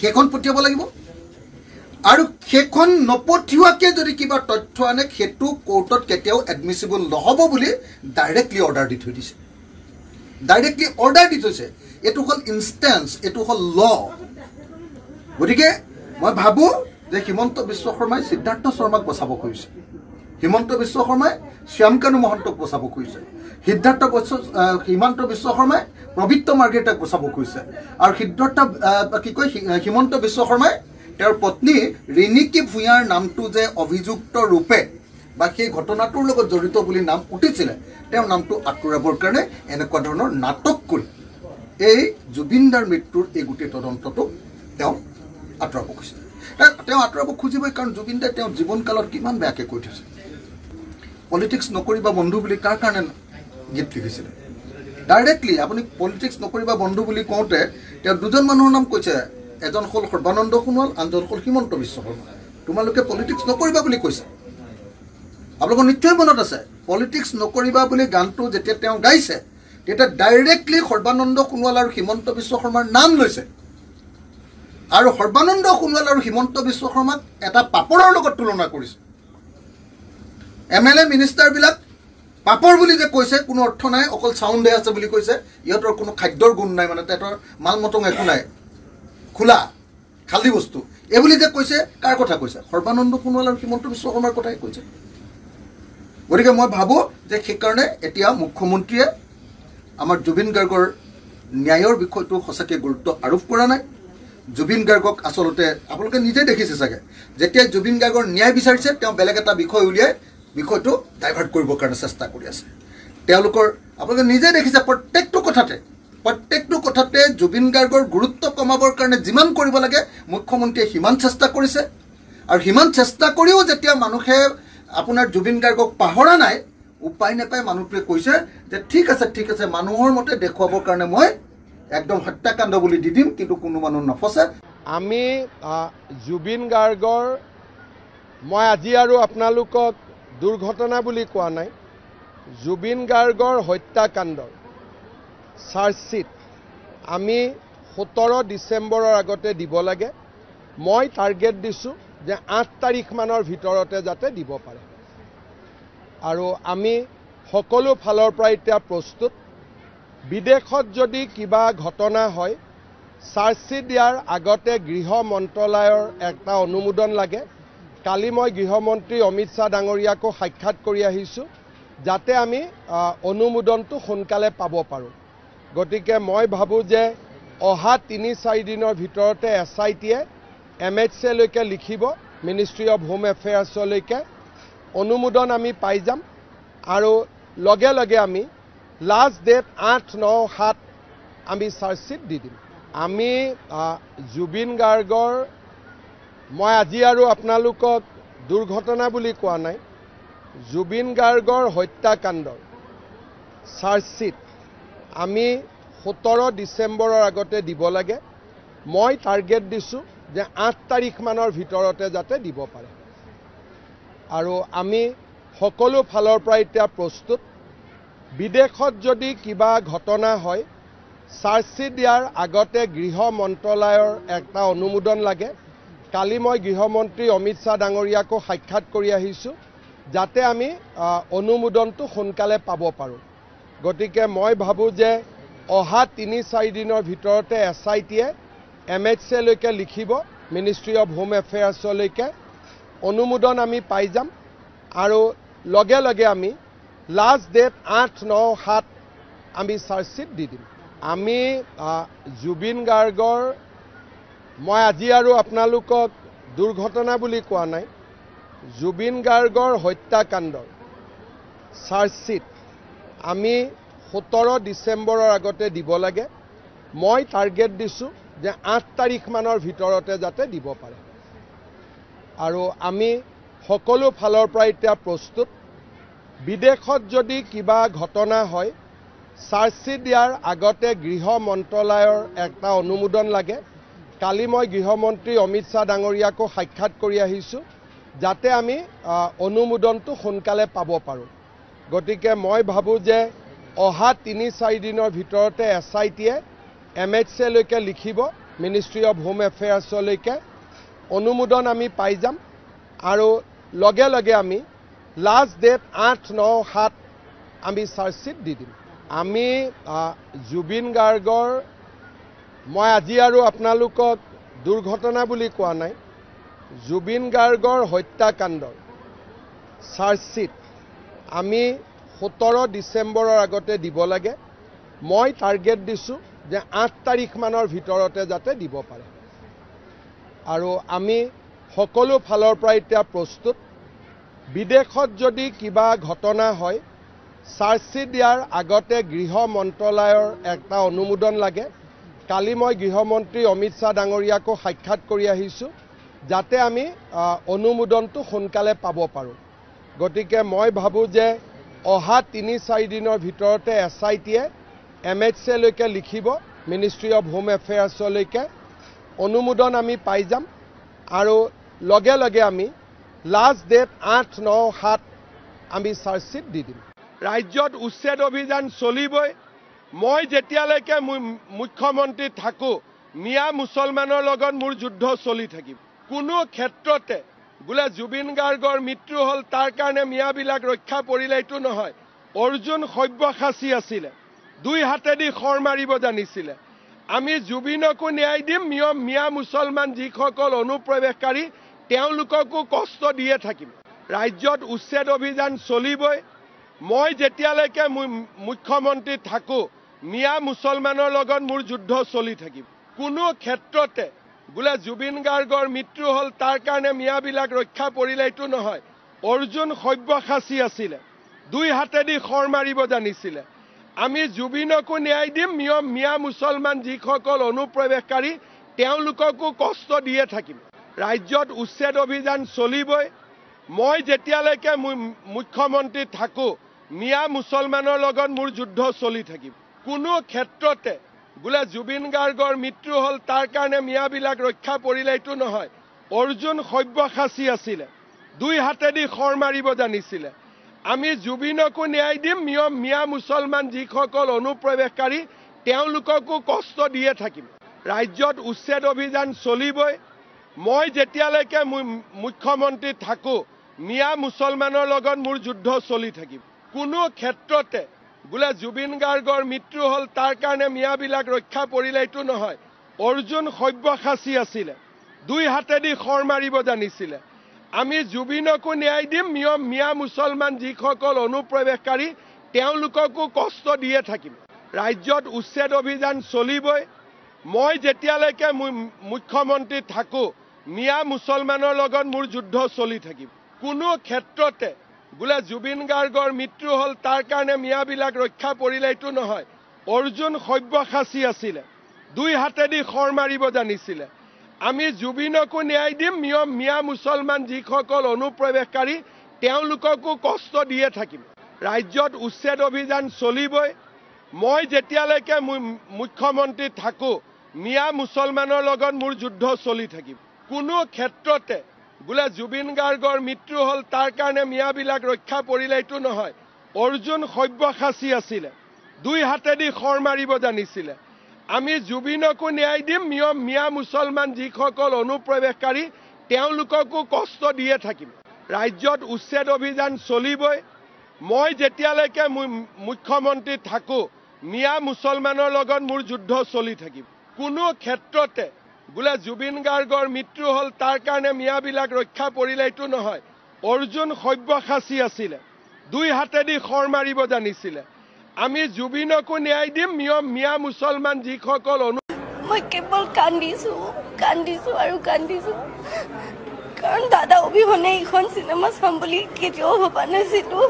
সেইখন পঠিয়াব লাগিব। আৰু সেইখন নপঠিওৱাকৈ যদি কিবা তথ্য আনে, সেইটো কোৰ্টত কেতিয়াও এডমিচিবল নহ'ব বুলি ডাইৰেক্টলি অৰ্ডাৰ দি থৈ দিছে। ডাইৰেক্টলি অৰ্ডাৰ দি থৈছে। এইটো হ'ল ইনষ্টেন্স, এইটো হ'ল ল। গতিকে মই ভাবোঁ যে হিমন্ত বিশ্ব শৰ্মাই সিদ্ধাৰ্থ শৰ্মাক বচাব খুজিছে, হিমন্ত বিশ্ব শৰ্মাই শ্যামকানু মহন্তক বচাব খুজিছে, হিমন্ত বিশ্ব শৰ্মাই প্ৰবীত্ৰ মাৰ্ঘেৰিটাক বচাব খুজিছে। আৰু হিমন্ত বিশ্ব শৰ্মাই তেওঁৰ পত্নী ৰিণিকী ভূঞাৰ নামটো যে অভিযুক্ত ৰূপে বা সেই ঘটনাটোৰ লগত জড়িত বুলি নাম উঠিছিলে, তেওঁৰ নামটো আঁতৰাবৰ কাৰণে এনেকুৱা ধৰণৰ নাটক কৰি এই জুবিনদাৰ মৃত্যুৰ এই গোটেই তদন্তটো তেওঁ আঁতৰাব খুজিছে। তেওঁ আঁতৰাব খুজিবই, কাৰণ জুবিনদাই তেওঁ জীৱনকালত কিমান বেয়াকৈ কৈ থৈছে। পলিটিক্স নকৰিবা বন্ধু বুলি কাৰ কাৰণে গীত লিখিছিলে? ডাইৰেক্টলি আপুনি পলিটিক্স নকৰিবা বন্ধু বুলি কওঁতে তেওঁ দুজন মানুহৰ নাম কৈছে, এজন হ'ল সৰ্বানন্দ সোণোৱাল, আনজন হ'ল হিমন্ত বিশ্ব শৰ্মা। তোমালোকে পলিটিক্স নকৰিবা বুলি কৈছে আপোনালোকৰ নিশ্চয় মনত আছে পলিটিক্স নকৰিবা বুলি গানটো যেতিয়া তেওঁ গাইছে তেতিয়া ডাইৰেক্টলি সৰ্বানন্দ সোণোৱাল আৰু হিমন্ত বিশ্ব শৰ্মাৰ নাম লৈছে আৰু সৰ্বানন্দ সোণোৱাল আৰু হিমন্ত বিশ্ব শৰ্মাক এটা পাপৰৰ লগত তুলনা কৰিছে MLA মিনিষ্টাৰবিলাক পাপৰ বুলি যে কৈছে কোনো অৰ্থ নাই অকল সাউণ্ডে আছে বুলি কৈছে ইহঁতৰ কোনো খাদ্যৰ গুণ নাই মানে তেহঁতৰ মাল মটং একো নাই খোলা খালি বস্তু এই বুলি যে কৈছে কাৰ কথা কৈছে সৰ্বানন্দ সোণোৱাল আৰু হিমন্ত বিশ্ব শৰ্মাৰ কথাই কৈছে গতিকে মই ভাবোঁ যে সেইকাৰণে এতিয়া মুখ্যমন্ত্ৰীয়ে আমাৰ জুবিন গাৰ্গৰ ন্যায়ৰ বিষয়টো সঁচাকৈ গুৰুত্ব আৰোপ কৰা নাই জুবিন গাৰ্গক আচলতে আপোনালোকে নিজে দেখিছে চাগে যেতিয়া জুবিন গাৰ্গৰ ন্যায় বিচাৰিছে তেওঁ বেলেগ এটা বিষয় উলিয়াই বিষয়টো ডাইভাৰ্ট কৰিবৰ কাৰণে চেষ্টা কৰি আছে তেওঁলোকৰ আপোনালোকে নিজে দেখিছে প্ৰত্যেকটো কথাতে জুবিন গাৰ্গৰ গুৰুত্ব কমাবৰ কাৰণে যিমান কৰিব লাগে মুখ্যমন্ত্ৰীয়ে সিমান চেষ্টা কৰিছে আৰু সিমান চেষ্টা কৰিও যেতিয়া মানুহে আপোনাৰ জুবিন গাৰ্গক পাহৰা নাই উপায় নাপায় মানুহটোৱে কৈছে যে ঠিক আছে মানুহৰ মতে দেখুৱাবৰ কাৰণে মই একদম হত্যাকাণ্ড বুলি দি দিম কিন্তু কোনো মানুহ নফচে আমি জুবিন গাৰ্গৰ মই আজি আৰু আপোনালোকক দুৰ্ঘটনা বুলি কোৱা নাই জুবিন গাৰ্গৰ হত্যাকাণ্ডৰ চাৰ্জশ্বিট আমি 17 ডিচেম্বৰৰ আগতে দিব লাগে মই টাৰ্গেট দিছোঁ যে 8 তাৰিখমানৰ ভিতৰতে যাতে দিব পাৰে আৰু আমি সকলো ফালৰ পৰা এতিয়া প্ৰস্তুত বিদেশত যদি কিবা ঘটনা হয় চাৰ্জশ্বিট দিয়াৰ আগতে গৃহ মন্ত্ৰালয়ৰ এটা অনুমোদন লাগে কালি মই গৃহমন্ত্ৰী অমিত শ্বাহ ডাঙৰীয়াকো সাক্ষাৎ কৰি আহিছোঁ যাতে আমি অনুমোদনটো সোনকালে পাব পাৰোঁ গতিকে মই ভাবোঁ যে অহা 3-4 দিনৰ ভিতৰতে SITয়ে MHA লৈকে লিখিব মিনিষ্ট্ৰী অফ হোম এফেয়াৰ্ছলৈকে অনুমোদন আমি পাই যাম আৰু লগে লগে আমি লাষ্ট ডেট 8-9-7 আমি চাৰ্জশ্বিট দি দিম আমি জুবিন গাৰ্গৰ মই আজি আৰু আপোনালোকক দুৰ্ঘটনা বুলি কোৱা নাই জুবিন গাৰ্গৰ হত্যাকাণ্ডৰ চাৰ্জশ্বিট আমি 17 ডিচেম্বৰৰ আগতে দিব লাগে মই টাৰ্গেট দিছোঁ যে 8 তাৰিখমানৰ ভিতৰতে যাতে দিব পাৰে আৰু আমি সকলো ফালৰ পৰা এতিয়া প্ৰস্তুত বিদেশত যদি কিবা ঘটনা হয় চাৰ্জশ্বিট দিয়াৰ আগতে গৃহ মন্ত্ৰালয়ৰ এটা অনুমোদন লাগে কালি মই গৃহমন্ত্ৰী অমিত শ্বাহ ডাঙৰীয়াকো সাক্ষাৎ কৰি আহিছোঁ যাতে আমি অনুমোদনটো সোনকালে পাব পাৰোঁ গতিকে মই ভাবোঁ যে অহা 3-4 দিনৰ ভিতৰতে SITয়ে MHA লৈকে লিখিব মিনিষ্ট্ৰী অফ হোম এফেয়াৰ্ছলৈকে অনুমোদন আমি পাই যাম আৰু লগে লগে আমি লাষ্ট ডেট 8-9-7 আমি চাৰ্জশ্বিট দি দিম আমি জুবিন গাৰ্গৰ মই আজি আৰু আপোনালোকক দুৰ্ঘটনা বুলি কোৱা নাই জুবিন গাৰ্গৰ হত্যাকাণ্ডৰ চাৰ্জশ্বিট আমি 17 ডিচেম্বৰৰ আগতে দিব লাগে মই টাৰ্গেট দিছোঁ যে 8 তাৰিখমানৰ ভিতৰতে যাতে দিব পাৰে আৰু আমি সকলো ফালৰ পৰা এতিয়া প্ৰস্তুত বিদেশত যদি কিবা ঘটনা হয় চাৰ্জশ্বিট দিয়াৰ আগতে গৃহ মন্ত্ৰালয়ৰ এটা অনুমোদন লাগে কালি মই গৃহমন্ত্ৰী অমিত শ্বাহ ডাঙৰীয়াকো সাক্ষাৎ কৰি আহিছোঁ যাতে আমি অনুমোদনটো সোনকালে পাব পাৰোঁ গতিকে মই ভাবোঁ যে অহা 3-4 দিনৰ ভিতৰতে SITয়ে MHA লৈকে লিখিব মিনিষ্ট্ৰী অফ হোম এফেয়াৰ্ছলৈকে অনুমোদন আমি পাই যাম আৰু লগে লগে আমি লাষ্ট ডেট 8-9-7 আমি চাৰ্জশ্বিট দি দিম আমি জুবিন গাৰ্গৰ মই আজি আৰু আপোনালোকক দুৰ্ঘটনা বুলি কোৱা নাই জুবিন গাৰ্গৰ হত্যাকাণ্ডৰ চাৰ্জশ্বিট আমি 17 ডিচেম্বৰৰ আগতে দিব লাগে মই টাৰ্গেট দিছোঁ যে 8 তাৰিখমানৰ ভিতৰতে যাতে দিব পাৰে আৰু আমি সকলো ফালৰ পৰা এতিয়া প্ৰস্তুত বিদেশত যদি কিবা ঘটনা হয় চাৰ্জশ্বিট দিয়াৰ আগতে গৃহ মন্ত্ৰালয়ৰ এটা অনুমোদন লাগে কালি মই গৃহমন্ত্ৰী অমিত শ্বাহ ডাঙৰীয়াকো সাক্ষাৎ কৰি আহিছোঁ যাতে আমি অনুমোদনটো সোনকালে পাব পাৰোঁ গতিকে মই ভাবোঁ যে অহা 3-4 দিনৰ ভিতৰতে SITয়ে MHA লৈকে লিখিব মিনিষ্ট্ৰী অফ হোম এফেয়াৰ্ছলৈকে অনুমোদন আমি পাই যাম আৰু লগে লগে আমি লাষ্ট ডেট 8-9-7 আমি চাৰ্জশ্বিট দি দিম। ৰাজ্যত উচ্ছেদ অভিযান চলিবই। মই যেতিয়ালৈকে মুখ্যমন্ত্ৰী থাকোঁ মিয়া মুছলমানৰ লগত মোৰ যুদ্ধ চলি থাকিব। কোনো ক্ষেত্ৰতে বোলে জুবিন গাৰ্গৰ মৃত্যু হ'ল তাৰ কাৰণে মিয়াবিলাক ৰক্ষা পৰিলে এইটো নহয়। অৰ্জুন সব্যসাচী আছিলে, 2 হাতেদি খৰ মাৰিব জানিছিলে। আমি জুবিনকো ন্যায় দিম, মিয়া মুছলমান যিসকল অনুপ্ৰৱেশকাৰী তেওঁলোককো কষ্ট দিয়ে থাকিম। ৰাজ্যত উচ্ছেদ অভিযান চলিবই। মই যেতিয়ালৈকে মুখ্যমন্ত্ৰী থাকোঁ মিয়া মুছলমানৰ লগত মোৰ যুদ্ধ চলি থাকিব। কোনো ক্ষেত্ৰতে বোলে জুবিন গাৰ্গৰ মৃত্যু হ'ল তাৰ কাৰণে মিয়াবিলাক ৰক্ষা পৰিলে এইটো নহয়। অৰ্জুন সব্যসাচী আছিলে, 2 হাতেদি খৰ মাৰিব জানিছিলে। আমি জুবিনকো ন্যায় দিম, মিয়া মুছলমান যিসকল অনুপ্ৰৱেশকাৰী তেওঁলোককো কষ্ট দিয়ে থাকিম। ৰাজ্যত উচ্ছেদ অভিযান চলিবই। মই যেতিয়ালৈকে মুখ্যমন্ত্ৰী থাকোঁ মিয়া মুছলমানৰ লগত মোৰ যুদ্ধ চলি থাকিব। কোনো ক্ষেত্ৰতে বোলে জুবিন গাৰ্গৰ মৃত্যু হ'ল তাৰ কাৰণে মিয়াবিলাক ৰক্ষা পৰিলে এইটো নহয়। অৰ্জুন সব্যসাচী আছিলে, 2 হাতেদি খৰ মাৰিব জানিছিলে। আমি জুবিনকো ন্যায় দিম, মিয়া মুছলমান যিসকল অনুপ্ৰৱেশকাৰী তেওঁলোককো কষ্ট দিয়ে থাকিম। ৰাজ্যত উচ্ছেদ অভিযান চলিবই। মই যেতিয়ালৈকে মুখ্যমন্ত্ৰী থাকোঁ মিয়া মুছলমানৰ লগত মোৰ যুদ্ধ চলি থাকিব। কোনো ক্ষেত্ৰতে বোলে জুবিন গাৰ্গৰ মৃত্যু হ'ল তাৰ কাৰণে মিয়াবিলাক ৰক্ষা পৰিলে এইটো নহয়। অৰ্জুন সব্যসাচী আছিলে, 2 হাতেদি খৰ মাৰিব জানিছিলে। আমি জুবিনকো ন্যায় দিম, মিয়া মুছলমান যিসকল অনুপ্ৰৱেশকাৰী তেওঁলোককো কষ্ট দিয়ে থাকিম। ৰাজ্যত উচ্ছেদ অভিযান চলিবই। মই যেতিয়ালৈকে মুখ্যমন্ত্ৰী থাকোঁ মিয়া মুছলমানৰ লগত মোৰ যুদ্ধ চলি থাকিব। কোনো ক্ষেত্ৰতে বোলে জুবিন গাৰ্গৰ মৃত্যু হ'ল তাৰ কাৰণে মিয়াবিলাক ৰক্ষা পৰিলে এইটো নহয়। অৰ্জুন সব্যসাচী আছিলে, 2 হাতেদি খৰ মাৰিব জানিছিলে। আমি জুবিনকো ন্যায় দিম, মিয়া মুছলমান যিসকল অনুপ্ৰৱেশকাৰী তেওঁলোককো কষ্ট দিয়ে থাকিম। ৰাজ্যত উচ্ছেদ অভিযান চলিবই। মই যেতিয়ালৈকে মুখ্যমন্ত্ৰী থাকোঁ মিয়া মুছলমানৰ লগত মোৰ যুদ্ধ চলি থাকিব। কোনো ক্ষেত্ৰতে বোলে জুবিন গাৰ্গৰ মৃত্যু হ'ল তাৰ কাৰণে মিয়াবিলাক ৰক্ষা পৰিলে এইটো নহয়। অৰ্জুন সব্যসাচী আছিলে, 2 হাতেদি খৰ মাৰিব জানিছিলে। আমি জুবিনকো ন্যায় দিম, মিয়া মুছলমান যিসকল অনুপ্ৰৱেশকাৰী তেওঁলোককো কষ্ট দিয়ে থাকিম। ৰাজ্যত উচ্ছেদ অভিযান চলিবই। মই যেতিয়ালৈকে মুখ্যমন্ত্ৰী থাকোঁ মিয়া মুছলমানৰ লগত মোৰ যুদ্ধ চলি থাকিব। কোনো ক্ষেত্ৰতে বোলে জুবিন গাৰ্গৰ মৃত্যু হ'ল তাৰ কাৰণে মিয়াবিলাক ৰক্ষা পৰিলে এইটো নহয়। অৰ্জুন সব্যসাচী আছিলে, 2 হাতেদি খৰ মাৰিব জানিছিলে। আমি জুবিনকো ন্যায় দিম, মিয়া মুছলমান যিসকল মই কেৱল কান্দিছোঁ আৰু কান্দিছোঁ, কাৰণ দাদা অবিহনে এইখন চিনেমা চাম বুলি কেতিয়াও ভবা নাছিলোঁ।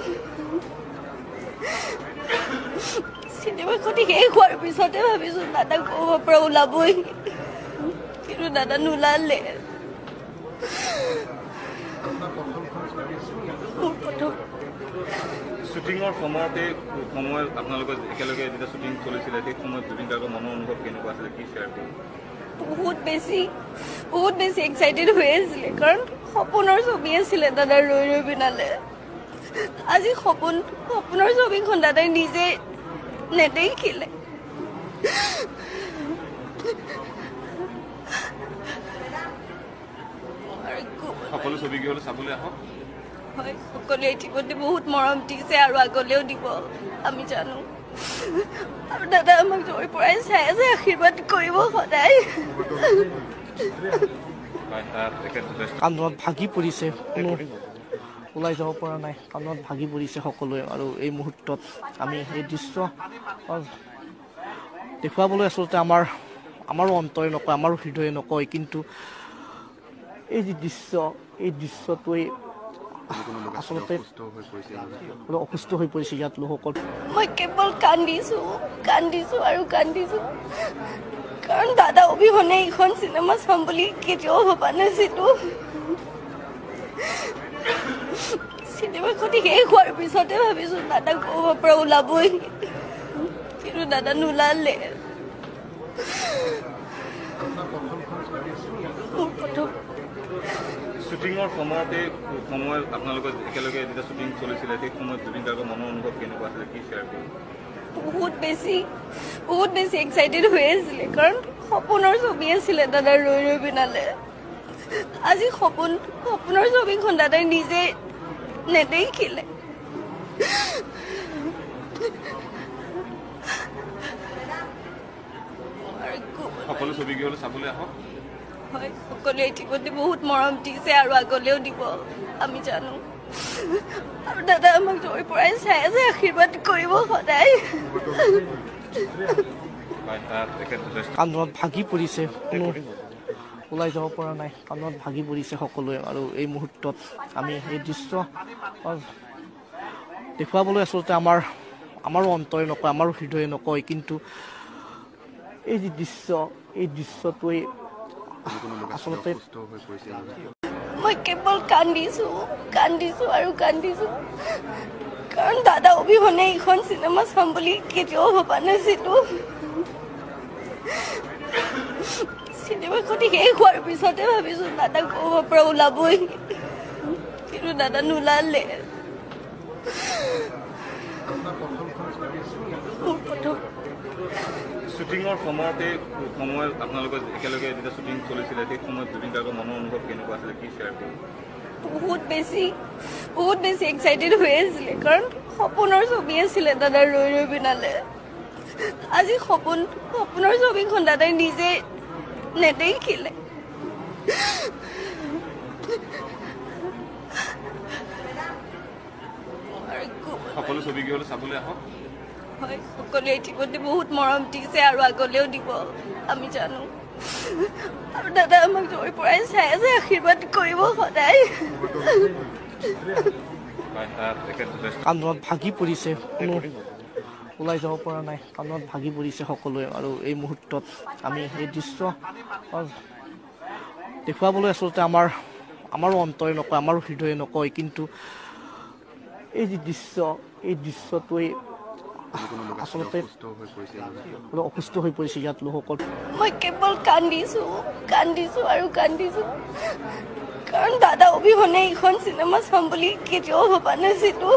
চিনেমাখন শেষ হোৱাৰ পিছতে ভাবিছোঁ দাদা ক'ৰবাৰ পৰা ওলাবই, কিন্তু দাদা নোলালে। শ্বুটিঙৰ সময়ত আপোনালোকে একেলগে যেতিয়া শ্বুটিং চলিছিলে সেই সময়ত জুবিন গাৰ্গৰ মনৰ অনুভৱ কেনেকুৱা আছিলে, কি শ্বেয়াৰ কৰিব? বহুত বেছি এক্সাইটেড হৈ আছিলে, কাৰণ সপোনৰ ছবি আছিলে দাদাৰ ৰৈ ৰৈ বিনালে। আজি সপোনৰ ছবিখন দাদাই নিজে নেদেখিলে। সকলো ছবি কি হ'লে চাবলৈ আহক। হয়, সকলোৱে ইতিমধ্যে বহুত মৰম দিছে আৰু আগলৈও দিব আমি জানো। আৰু দাদা আমাক য'ৰ পৰাই চাই আছে আশীৰ্বাদ কৰিব সদায়। কান্দোনত ভাগি পৰিছে, কোনো ওলাই যাব পৰা নাই, কান্দোনত ভাগি পৰিছে সকলোৱে। আৰু এই মুহূৰ্তত আমি এই দৃশ্য দেখুৱাবলৈ আচলতে আমাৰো অন্তৰে নকয়, আমাৰো হৃদয়ে নকয়, কিন্তু এই যি দৃশ্য, এই দৃশ্যটোৱে আচলতে অসুস্থ হৈ পৰিছে ইয়াত লোকসকল। মই কেৱল কান্দিছোঁ আৰু কান্দিছোঁ, কাৰণ দাদা অবিহনে এইখন চিনেমা চাম বুলি কেতিয়াও ভবা নাছিলোঁ। চিনেমাখন শেষ হোৱাৰ পিছতে ভাবিছোঁ দাদা ক'ৰবাৰ পৰা ওলাবই, কিন্তু দাদা নোলালে। শ্বুটিঙৰ সময়ত আপোনালোকৰ একেলগে যেতিয়া শ্বুটিং চলিছিলে সেই সময়ত জুবিন গাৰ্গৰ মনৰ অনুভৱ কেনেকুৱা আছিলে কি শ্বেয়াৰ কৰিব বহুত বেছি এক্সাইটেড হৈ আছিলে কাৰণ সপোনৰ ছবি আছিলে দাদাৰ ৰৈ ৰৈ বিনালে আজি সপোনৰ ছবিখন দাদাই নিজে নেদেখিলে সকলো ছবি কি হ'লে চাবলৈ আহক হয় সকলোৱে ইতিমধ্যে বহুত মৰম দিছে আৰু আগলৈও দিব আমি জানো আৰু দাদা আমাক দৌৰ পৰাই চাই আছে আশীৰ্বাদ কৰিব সদায় কান্দোনত ভাগি পৰিছে কোনো ওলাই যাব পৰা নাই কান্দোনত ভাগি পৰিছে সকলোৱে আৰু এই মুহূৰ্তত আমি এই দৃশ্য দেখুৱাবলৈ আচলতে আমাৰো অন্তৰে নকয় আমাৰো হৃদয়ে নকয় কিন্তু এই যি দৃশ্য এই দৃশ্যটোৱে আচলতে মই কেৱল কান্দিছো আৰু কান্দিছো কাৰণ দাদা অবিহনে এইখন চিনেমা চাম বুলি কেতিয়াও ভবা নাছিলো চিনেমাখন শেষ হোৱাৰ পিছতে ভাবিছো দাদা ক'ৰবাৰ পৰা ওলাবই কিন্তু দাদা নোলালে শ্বুটিঙৰ সময়ত আপোনালোকৰ একেলগে যেতিয়া শ্বুটিং চলিছিলে সেই সময়ত জুবিন গাৰ্গৰ মনৰ অনুভৱ কেনেকুৱা আছিলে কি শ্বেয়াৰ কৰিব বহুত বেছি এক্সাইটেড হৈ আছিলে কাৰণ সপোনৰ ছবি আছিলে দাদাৰ ৰৈ ৰৈ বিনালে আজি সপোনৰ ছবিখন দাদাই নিজে নেদেখিলে সকলো ছবি কি হ'লে চাবলৈ আহক হয় সকলোৱে ইতিমধ্যে বহুত মৰম দিছে আৰু আগলৈও দিব আমি জানো আৰু দাদা আমাক দৌৰ পৰাই চাই আছে আশীৰ্বাদ কৰিব সদায় কান্দোনত ভাগি পৰিছে কোনো ওলাই যাব পৰা নাই কান্দোনত ভাগি পৰিছে সকলোৱে আৰু এই মুহূৰ্তত আমি এই দৃশ্য দেখুৱাবলৈ আচলতে আমাৰো অন্তৰে নকয় আমাৰো হৃদয়ে নকয় কিন্তু এই যি দৃশ্য এই দৃশ্যটোৱে আচলতে অসুস্থ হৈ পৰিছে ইয়াত লোকসকল মই কেৱল কান্দিছো আৰু কান্দিছো কাৰণ দাদা অবিহনে এইখন চিনেমা চাম বুলি কেতিয়াও ভবা নাছিলো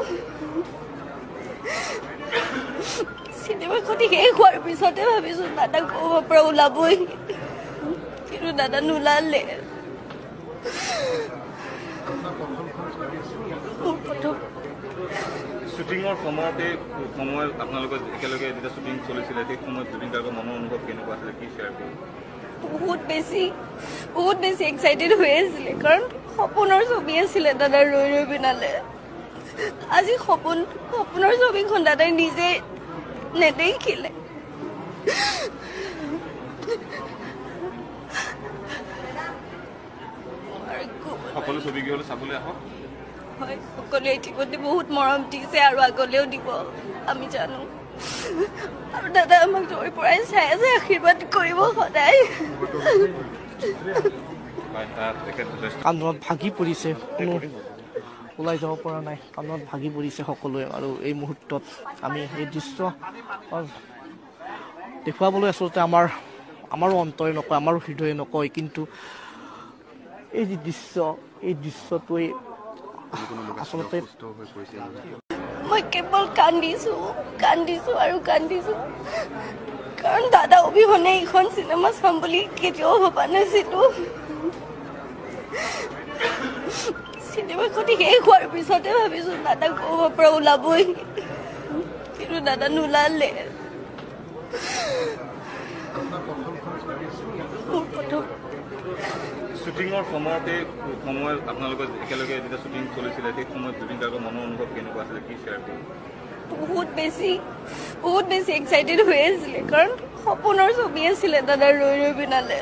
চিনেমাখন শেষ হোৱাৰ পিছতে ভাবিছো দাদা ক'ৰবাৰ পৰা ওলাবই কিন্তু দাদা নোলালে শ্বুটিঙৰ সময়ত আপোনালোকৰ একেলগে যেতিয়া শ্বুটিং চলিছিলে সেই সময়ত জুবিন গাৰ্গৰ মনৰ অনুভৱ কেনেকুৱা আছিলে কি শ্বেয়াৰ কৰিব বহুত বেছি এক্সাইটেড হৈ আছিলে কাৰণ সপোনৰ ছবি আছিলে দাদাৰ ৰৈ ৰৈ বিনালে আজি সপোনৰ ছবিখন দাদাই নিজে নেদেখিলে সকলো ছবি কি হ'লে চাবলৈ আহক হয় সকলোৱে ইতিমধ্যে বহুত মৰম দিছে আৰু আগলৈও দিব আমি জানো আৰু দাদা আমাক দৌৰ পৰাই চাই আছে আশীৰ্বাদ কৰিব সদায় কান্দোনত ভাগি পৰিছে কোনো ওলাই যাব পৰা নাই কান্দোনত ভাগি পৰিছে সকলোৱে আৰু এই মুহূৰ্তত আমি এই দৃশ্য দেখুৱাবলৈ আচলতে আমাৰো অন্তৰে নকয় আমাৰো হৃদয়ে নকয় কিন্তু এই যি দৃশ্য এই দৃশ্যটোৱে আচলতে মই কেৱল কান্দিছো আৰু কান্দিছো কাৰণ দাদা অবিহনে এইখন চিনেমা চাম বুলি কেতিয়াও ভবা নাছিলো চিনেমাখন শেষ হোৱাৰ পিছতে ভাবিছো দাদা ক'ৰবাৰ পৰা ওলাবই কিন্তু দাদা নোলালে শ্বুটিঙৰ সময়ত আপোনালোকৰ একেলগে যেতিয়া শ্বুটিং চলিছিলে সেই সময়ত জুবিন গাৰ্গৰ মনৰ অনুভৱ কেনেকুৱা আছিলে কি শ্বেয়াৰ কৰিব বহুত বেছি এক্সাইটেড হৈ আছিলে কাৰণ সপোনৰ ছবি আছিলে দাদাৰ ৰৈ ৰৈ বিনালে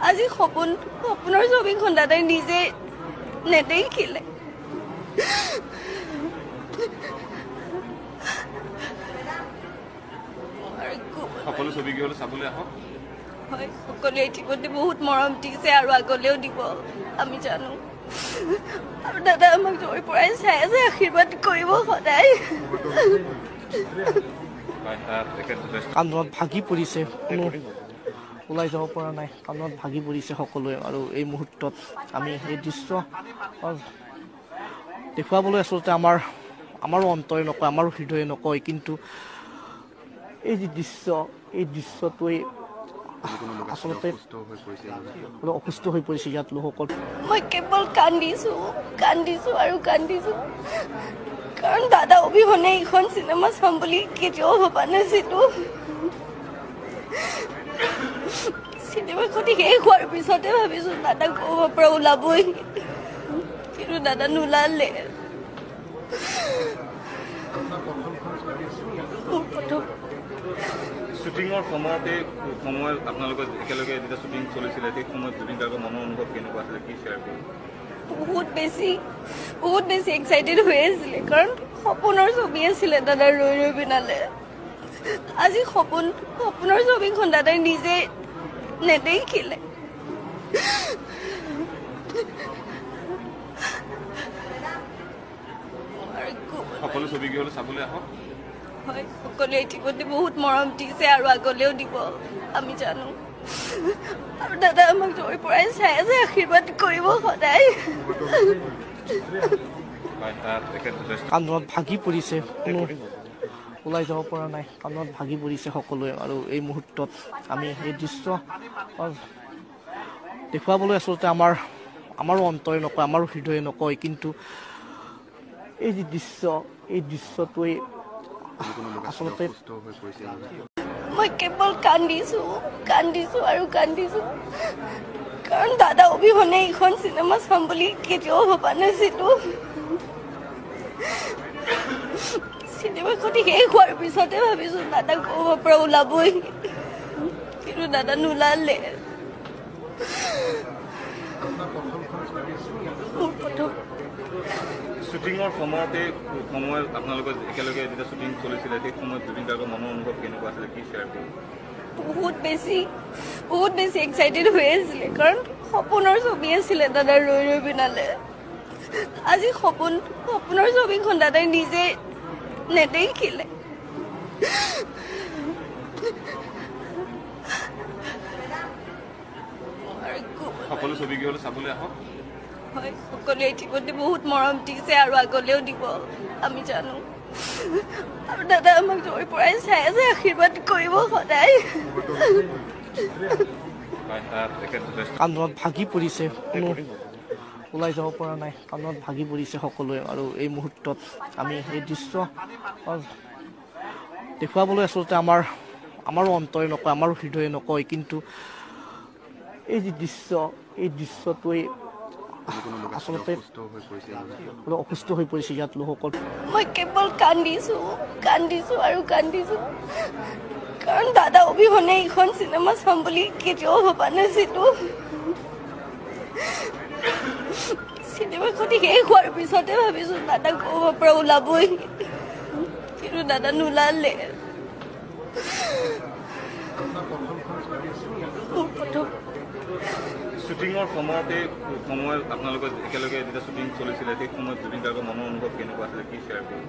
আজি সপোনৰ ছবিখন দাদাই নিজে নেদেখিলে সকলো ছবি কি হ'লে চাবলৈ আহক হয় সকলোৱে ইতিমধ্যে বহুত মৰম দিছে আৰু আগলৈও দিব আমি জানো আৰু দাদা আমাক দৌৰ পৰাই চাই আছে আশীৰ্বাদ কৰিব সদায় কান্দোনত ভাগি পৰিছে কোনো ওলাই যাব পৰা নাই, কাণত ভাগি পৰিছে সকলোৱে। আৰু এই মুহূৰ্তত আমি এই দৃশ্য দেখুৱাবলৈ আচলতে আমাৰো অন্তৰে নকয়, আমাৰো হৃদয়ে নকয়, কিন্তু এই যি দৃশ্য, এই দৃশ্যটোৱে আচলতে অসুস্থ হৈ পৰিছে ইয়াত লোকসকল। মই কেৱল কান্দিছো আৰু কান্দিছো, কাৰণ দাদা অবিহনে এইখন চিনেমা চাম বুলি কেতিয়াও ভবা নাছিলো। চিনেমাখন শেষ হোৱাৰ পিছতে ভাবিছো দাদা ক'ৰবাৰ পৰা ওলাবই, কিন্তু দাদা নোলালে। শ্বুটিঙৰ সময়ত আপোনালোকে একেলগে যেতিয়া শ্বুটিং চলিছিলে সেই সময়ত জুবিন গাৰ্গৰ মনৰ অনুভৱ কেনেকুৱা আছিলে, কি শ্বেয়াৰ কৰিব? বহুত বেছি এক্সাইটেড হৈ আছিলে, কাৰণ সপোনৰ ছবি আছিলে দাদাৰ ৰৈ ৰৈ বিনালে। আজি সপোনৰ ছবিখন দাদাই নিজে নেদেখিলে। সকলো ছবিগৃহলৈ চাবলৈ আহক। হয়, সকলোৱে ইতিমধ্যে বহুত মৰম দিছে আৰু আগলৈও দিব আমি জানো। আৰু দাদা আমাক দূৰৰ পৰাই চাই আছে, আশীৰ্বাদ কৰিব সদায়। কাণত ভাগি পৰিছে, কোনো ওলাই যাব পৰা নাই, কাণত ভাগি পৰিছে সকলোৱে। আৰু এই মুহূৰ্তত আমি এই দৃশ্য দেখুৱাবলৈ আচলতে আমাৰো অন্তৰে নকয়, আমাৰো হৃদয়ে নকয়, কিন্তু এই যি দৃশ্য, এই দৃশ্যটোৱে আচলতে মই কেৱল কান্দিছো আৰু কান্দিছো, কাৰণ দাদা অবিহনে এইখন চিনেমা চাম বুলি কেতিয়াও ভবা নাছিলো। চিনেমাখন শেষ হোৱাৰ পিছতে ভাবিছো দাদা ক'ৰবাৰ পৰা ওলাবই, কিন্তু দাদা নোলালে। শ্বুটিঙৰ সময়ত আপোনালোকে একেলগে যেতিয়া শ্বুটিং চলিছিলে সেই সময়ত জুবিন গাৰ্গৰ মনৰ অনুভৱ কেনেকুৱা আছিলে, কি শ্বেয়াৰ কৰিব? বহুত বেছি এক্সাইটেড হৈ আছিলে, কাৰণ সপোনৰ ছবি আছিলে দাদাৰ ৰৈ ৰৈ বিনালে। আজি সপোনৰ ছবিখন দাদাই নিজে নেদেখিলে। সকলো ছবিগৃহলৈ চাবলৈ আহক। হয়, সকলোৱে ইতিমধ্যে বহুত মৰম দিছে আৰু আগলৈও দিব আমি জানো। আৰু দাদা আমাক দূৰৰ পৰাই চাই আছে, আশীৰ্বাদ কৰিব সদায়। কাণত ভাগি পৰিছে, কোনো ওলাই যাব পৰা নাই, কাণত ভাগি পৰিছে সকলোৱে। আৰু এই মুহূৰ্তত আমি এই দৃশ্য দেখুৱাবলৈ আচলতে আমাৰো অন্তৰে নকয়, আমাৰো হৃদয়ে নকয়, কিন্তু এই যি দৃশ্য, এই দৃশ্যটোৱে আচলতে অসুস্থ হৈ পৰিছে ইয়াত লোকসকল। মই কেৱল কান্দিছো আৰু কান্দিছো, কাৰণ দাদা অবিহনে এইখন চিনেমা চাম বুলি কেতিয়াও ভবা নাছিলো। চিনেমাখন শেষ হোৱাৰ পিছতে ভাবিছো দাদা ক'ৰবাৰ পৰা ওলাবই, কিন্তু দাদা নোলালে। শ্বুটিঙৰ সময়ত আপোনালোকে একেলগে যেতিয়া শ্বুটিং চলিছিলে সেই সময়ত জুবিন গাৰ্গৰ মনৰ অনুভৱ কেনেকুৱা আছিলে, কি শ্বেয়াৰ কৰিব?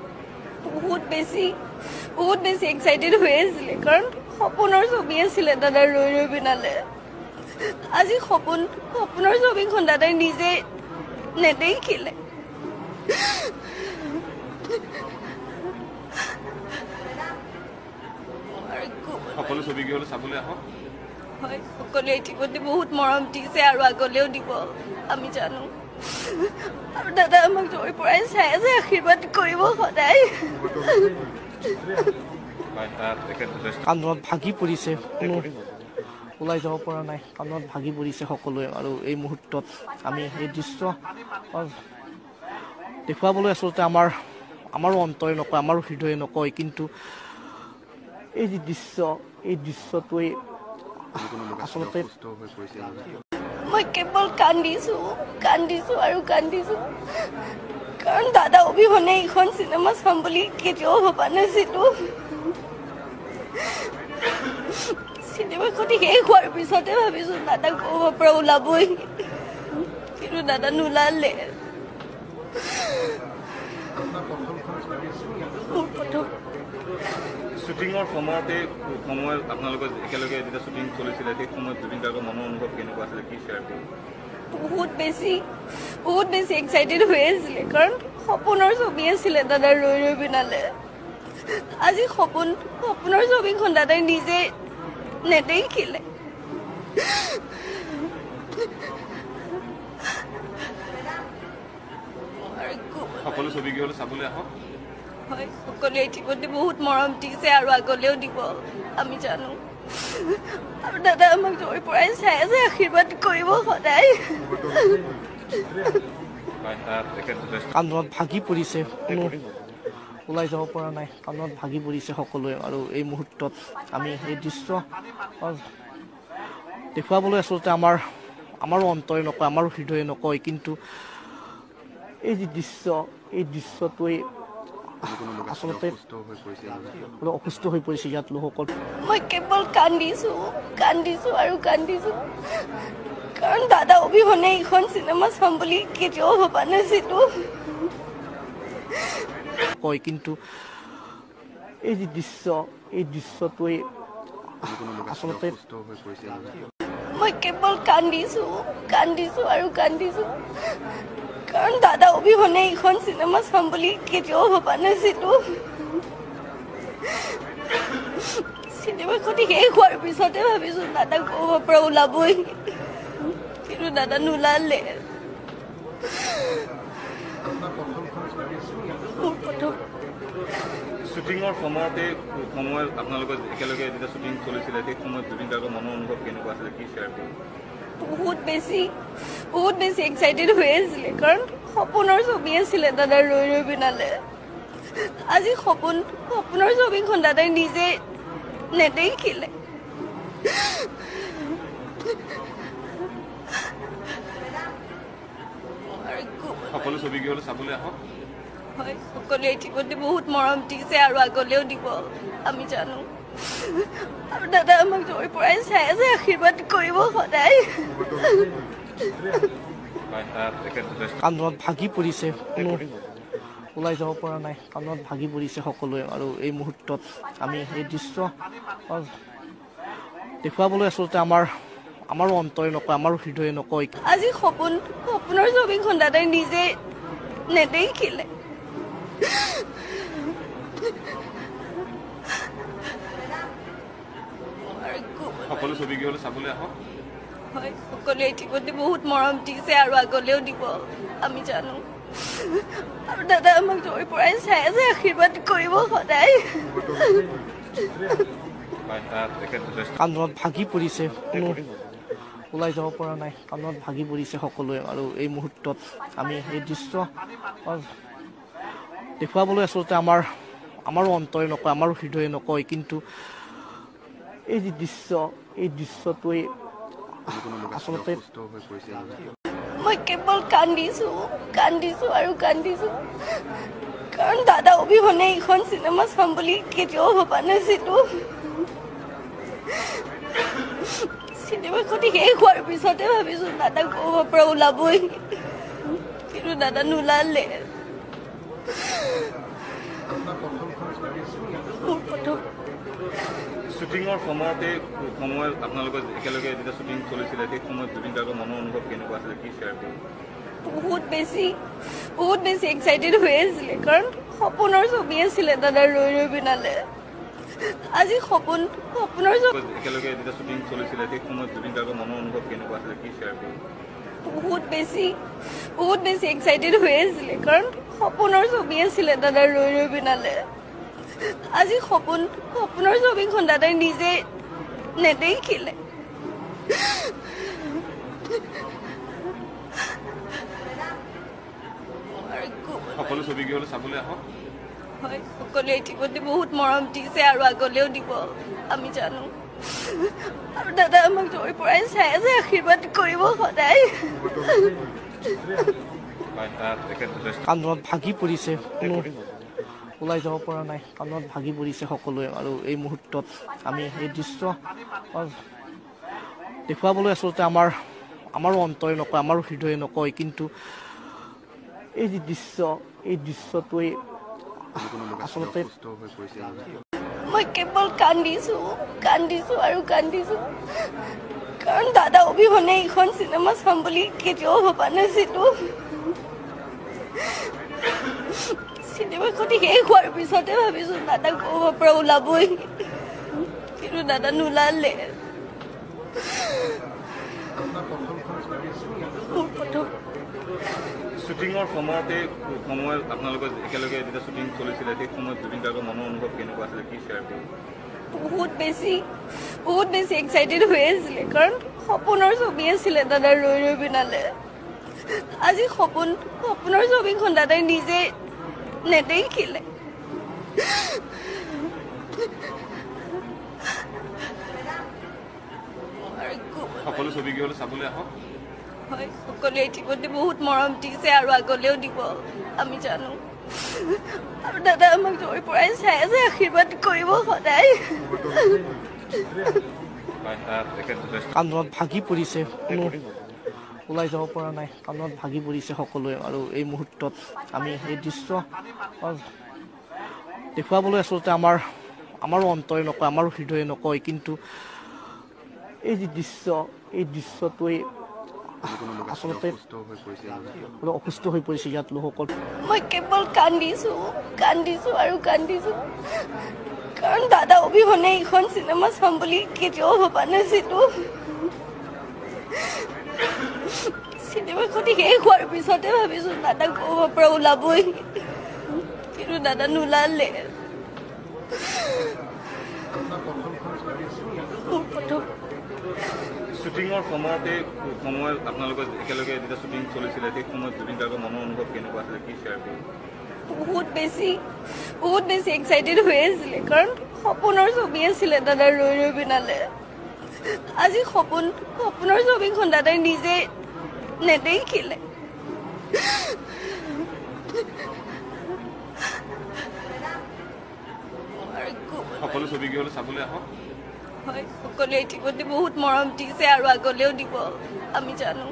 বহুত বেছি এক্সাইটেড হৈ আছিলে, কাৰণ সপোনৰ ছবি আছিলে দাদাৰ ৰৈ ৰৈ বিনালে। আজি সপোনৰ ছবিখন দাদাই নিজে নেদেখিলে। সকলো ছবিগৃহলৈ চাবলৈ আহক। হয়, সকলোৱে ইতিমধ্যে বহুত মৰম দিছে আৰু আগলৈও দিব আমি জানো। আৰু দাদা আমাক দূৰৰ পৰাই চাই আছে, আশীৰ্বাদ কৰিব সদায়। কাণত ভাগি পৰিছে, কোনো ওলাই যাব পৰা নাই, কাণত ভাগি পৰিছে সকলোৱে। আৰু এই মুহূৰ্তত আমি এই দৃশ্য দেখুৱাবলৈ আচলতে আমাৰো অন্তৰে নকয়, আমাৰো হৃদয়ে নকয়, কিন্তু এই যি দৃশ্য, এই দৃশ্যটোৱে আচলতে মই কেৱল কান্দিছো আৰু কান্দিছো, কাৰণ দাদা অবিহনে এইখন চিনেমা চাম বুলি কেতিয়াও ভবা নাছিলো। চিনেমাখন শেষ হোৱাৰ পিছতে ভাবিছো দাদা ক'ৰবাৰ পৰা ওলাবই, কিন্তু দাদা নোলালে। শ্বুটিঙৰ সময়ত আপোনালোকে একেলগে যেতিয়া শ্বুটিং চলিছিলে সেই সময়ত জুবিন গাৰ্গৰ মনৰ অনুভৱ কেনেকুৱা আছিলে কি শ্বেয়াৰ কৰিব বহুত বেছি এক্সাইটেড হৈ আছিলে কাৰণ সপোনৰ ছবি আছিলে দাদাৰ ৰৈ ৰৈ বিনালে আজি সপোনৰ ছবিখন দাদাই নিজে নেদেখিলে সকলো ছবি কি হ'লে চাবলৈ আহক হয় সকলোৱে ইতিমধ্যে বহুত মৰম দিছে আৰু আগলৈও দিব আমি জানো আৰু দাদা আমাক দূৰৰ পৰাই চাই আছে আশীৰ্বাদ কৰিব সদায় কান্দোনত ভাগি পৰিছে কোনো ওলাই যাব পৰা নাই কান্দোনত ভাগি পৰিছে সকলোৱে আৰু এই মুহূৰ্তত আমি এই দৃশ্য দেখুৱাবলৈ আচলতে আমাৰো অন্তৰে নকয় আমাৰো হৃদয়ে নকয় কিন্তু এই যি দৃশ্য এই দৃশ্যটোৱে আচলতে অসুস্থ হৈ পৰিছে ইয়াত লোকসকল মই কেৱল কান্দিছো আৰু কান্দিছো কাৰণ দাদা অবিহনে এইখন চিনেমা চাম বুলি কেতিয়াও ভবা নাছিলো কয় কিন্তু এই যি দৃশ্য এই দৃশ্যটোৱে আচলতে মই কেৱল কান্দিছো আৰু কান্দিছো কাৰণ দাদা অবিহনে এইখন চিনেমা চাম বুলি কেতিয়াও ভবা নাছিলো চিনেমাখন শেষ হোৱাৰ পিছতে ভাবিছো দাদা ক'ৰবাৰ পৰা ওলাবই কিন্তু দাদা নোলালে শ্বুটিঙৰ সময়ত আপোনালোকে একেলগে যেতিয়া শ্বুটিং চলিছিলে সেই সময়ত জুবিন গাৰ্গৰ মনৰ অনুভৱ কেনেকুৱা আছিলে কি শ্বেয়াৰ কৰিব বহুত বেছি এক্সাইটেড হৈ আছিলে কাৰণ সপোনৰ ছবি আছিলে দাদাৰ ৰৈ ৰৈ বিনালে আজি সপোনৰ ছবিখন দাদাই নিজে নেদেখিলে সকলো ছবি কি হ'লে চাবলৈ আহক হয় সকলোৱে ইতিমধ্যে বহুত মৰম দিছে আৰু আগলৈও দিব আমি জানো আৰু দাদা আমাক দূৰৰ পৰাই চাই আছে আশীৰ্বাদ কৰিব সদায় কান্দোনত ভাগি পৰিছে কোনো ওলাই যাব পৰা নাই কান্দোনত ভাগি পৰিছে সকলোৱে আৰু এই মুহূৰ্তত আমি এই দৃশ্য দেখুৱাবলৈ আচলতে আমাৰো অন্তৰে নকয় আমাৰো হৃদয়ে নকয় আজি সপোনৰ ছবিখন দাদাই নিজে নেদেখিলে সকলো ছবি কি হ'লে চাবলৈ আহক হয় সকলোৱে ইতিমধ্যে বহুত মৰম দিছে আৰু আগলৈও দিব আমি জানো আৰু দাদা আমাক দূৰৰ পৰাই চাই আছে আশীৰ্বাদ কৰিব সদায় কান্দোনত ভাগি পৰিছে কোনো ওলাই যাব পৰা নাই কান্দোনত ভাগি পৰিছে সকলোৱে আৰু এই মুহূৰ্তত আমি এই দৃশ্য দেখুৱাবলৈ আচলতে আমাৰো অন্তৰে নকয় আমাৰো হৃদয়ে নকয় কিন্তু এই যি দৃশ্য এই দৃশ্যটোৱে আচলতে মই কেৱল কান্দিছো আৰু কান্দিছো কাৰণ দাদা অবিহনে এইখন চিনেমা চাম বুলি কেতিয়াও ভবা নাছিলো চিনেমাখন শেষ হোৱাৰ পিছতে ভাবিছো দাদা ক'ৰবাৰ পৰা ওলাবই কিন্তু দাদা নোলালে শ্বুটিঙৰ সময়ত আপোনালোকে একেলগে যেতিয়া শ্বুটিং চলিছিলে সেই সময়ত জুবিন গাৰ্গৰ মনৰ অনুভৱ কেনেকুৱা আছিলে কি শ্বেয়াৰ কৰিব বহুত বেছি এক্সাইটেড হৈ আছিলে কাৰণ সপোনৰ ছবি আছিলে দাদাৰ ৰৈ ৰৈ বিনালে আজি সপোনৰ একেলগে যেতিয়া শ্বুটিং চলিছিলে সেই সময়ত জুবিন গাৰ্গৰ মনৰ অনুভৱ কেনেকুৱা আছিলে কি শ্বেয়াৰ কৰিব বহুত বেছি এক্সাইটেড হৈ আছিলে কাৰণ সপোনৰ ছবি আছিলে দাদাৰ ৰৈ ৰৈ বিনালে আজি সপোনৰ ছবিখন দাদাই নিজে নেদেখিলে সকলো ছবি কি হ'লে চাবলৈ আহক হয় সকলোৱে ইতিমধ্যে বহুত মৰম দিছে আৰু আগলৈও দিব আমি জানো আৰু দাদা আমাক দূৰৰ পৰাই চাই আছে আশীৰ্বাদ কৰিব সদায় কান্দোনত ভাগি পৰিছে কোনো ওলাই যাব পৰা নাই কান্দোনত ভাগি পৰিছে সকলোৱে আৰু এই মুহূৰ্তত আমি এই দৃশ্য দেখুৱাবলৈ আচলতে আমাৰো অন্তৰে নকয় আমাৰো হৃদয়ে নকয় কিন্তু এই যি দৃশ্য এই দৃশ্যটোৱে আচলতে মই মই কেৱল কান্দিছো আৰু কান্দিছো কাৰণ দাদা অবিহনে এইখন চিনেমা চাম বুলি কেতিয়াও ভবা নাছিলো। চিনেমাখন শেষ হোৱাৰ পিছতে ভাবিছো দাদা ক'ৰবাৰ পৰা ওলাবই, কিন্তু দাদা নোলালে। শ্বুটিঙৰ সময়ত আপোনালোকে একেলগে যেতিয়া শ্বুটিং চলিছিলে সেই সময়ত জুবিন গাৰ্গৰ মনৰ অনুভৱ কেনেকুৱা আছিলে, কি শ্বেয়াৰ কৰিব? বহুত বেছি এক্সাইটেড হৈ আছিলে, কাৰণ সপোনৰ ছবি আছিলে দাদাৰ ৰৈ ৰৈ বিনালে। আজি সপোনৰ ছবিখন দাদাই নিজে নেদেখিলে। সকলো ছবি কি হ'লে চাবলৈ আহক। হয়, সকলোৱে ইতিমধ্যে বহুত মৰম দিছে আৰু আগলৈও দিব আমি জানো। আৰু দাদা আমাক য'ৰ পৰাই চাই আছে আশীৰ্বাদ কৰিব সদায়। কান্দনত ভাগি পৰিছে, কোনো ওলাই যাব পৰা নাই, কান্দনত ভাগি পৰিছে সকলোৱে। আৰু এই মুহূৰ্তত আমি এই দৃশ্য দেখুৱাবলৈ আচলতে আমাৰো অন্তৰে নকয়, আমাৰো হৃদয়ে নকয়, কিন্তু এই যি দৃশ্য, এই দৃশ্যটোৱে আচলতে অসুস্থ হৈ পৰিছে ইয়াত লোকসকল। মই কেৱল কান্দিছো আৰু কান্দিছো কাৰণ দাদা অবিহনে এইখন চিনেমা চাম বুলি কেতিয়াও ভবা নাছিলো। চিনেমাখন শেষ হোৱাৰ পিছতে ভাবিছো দাদা ক'ৰবাৰ পৰা ওলাবই, কিন্তু দাদা নোলালে। শ্বুটিঙৰ সময়ত আপোনালোকে একেলগে যেতিয়া শ্বুটিং চলিছিলে সেই সময়ত জুবিন গাৰ্গৰ মনৰ অনুভৱ কেনেকুৱা আছিলে, কি শ্বেয়াৰ কৰিব? বহুত বেছি এক্সাইটেড হৈ আছিলে, কাৰণ সপোনৰ ছবি আছিলে দাদাৰ ৰৈ ৰৈ বিনালে। আজি সপোনৰ ছবিখন দাদাই নিজে নেদেখিলে। সকলো ছবি কি হ'লে চাবলৈ আহক। হয়, সকলোৱে ইতিমধ্যে বহুত মৰম দিছে আৰু আগলৈও দিব আমি জানো।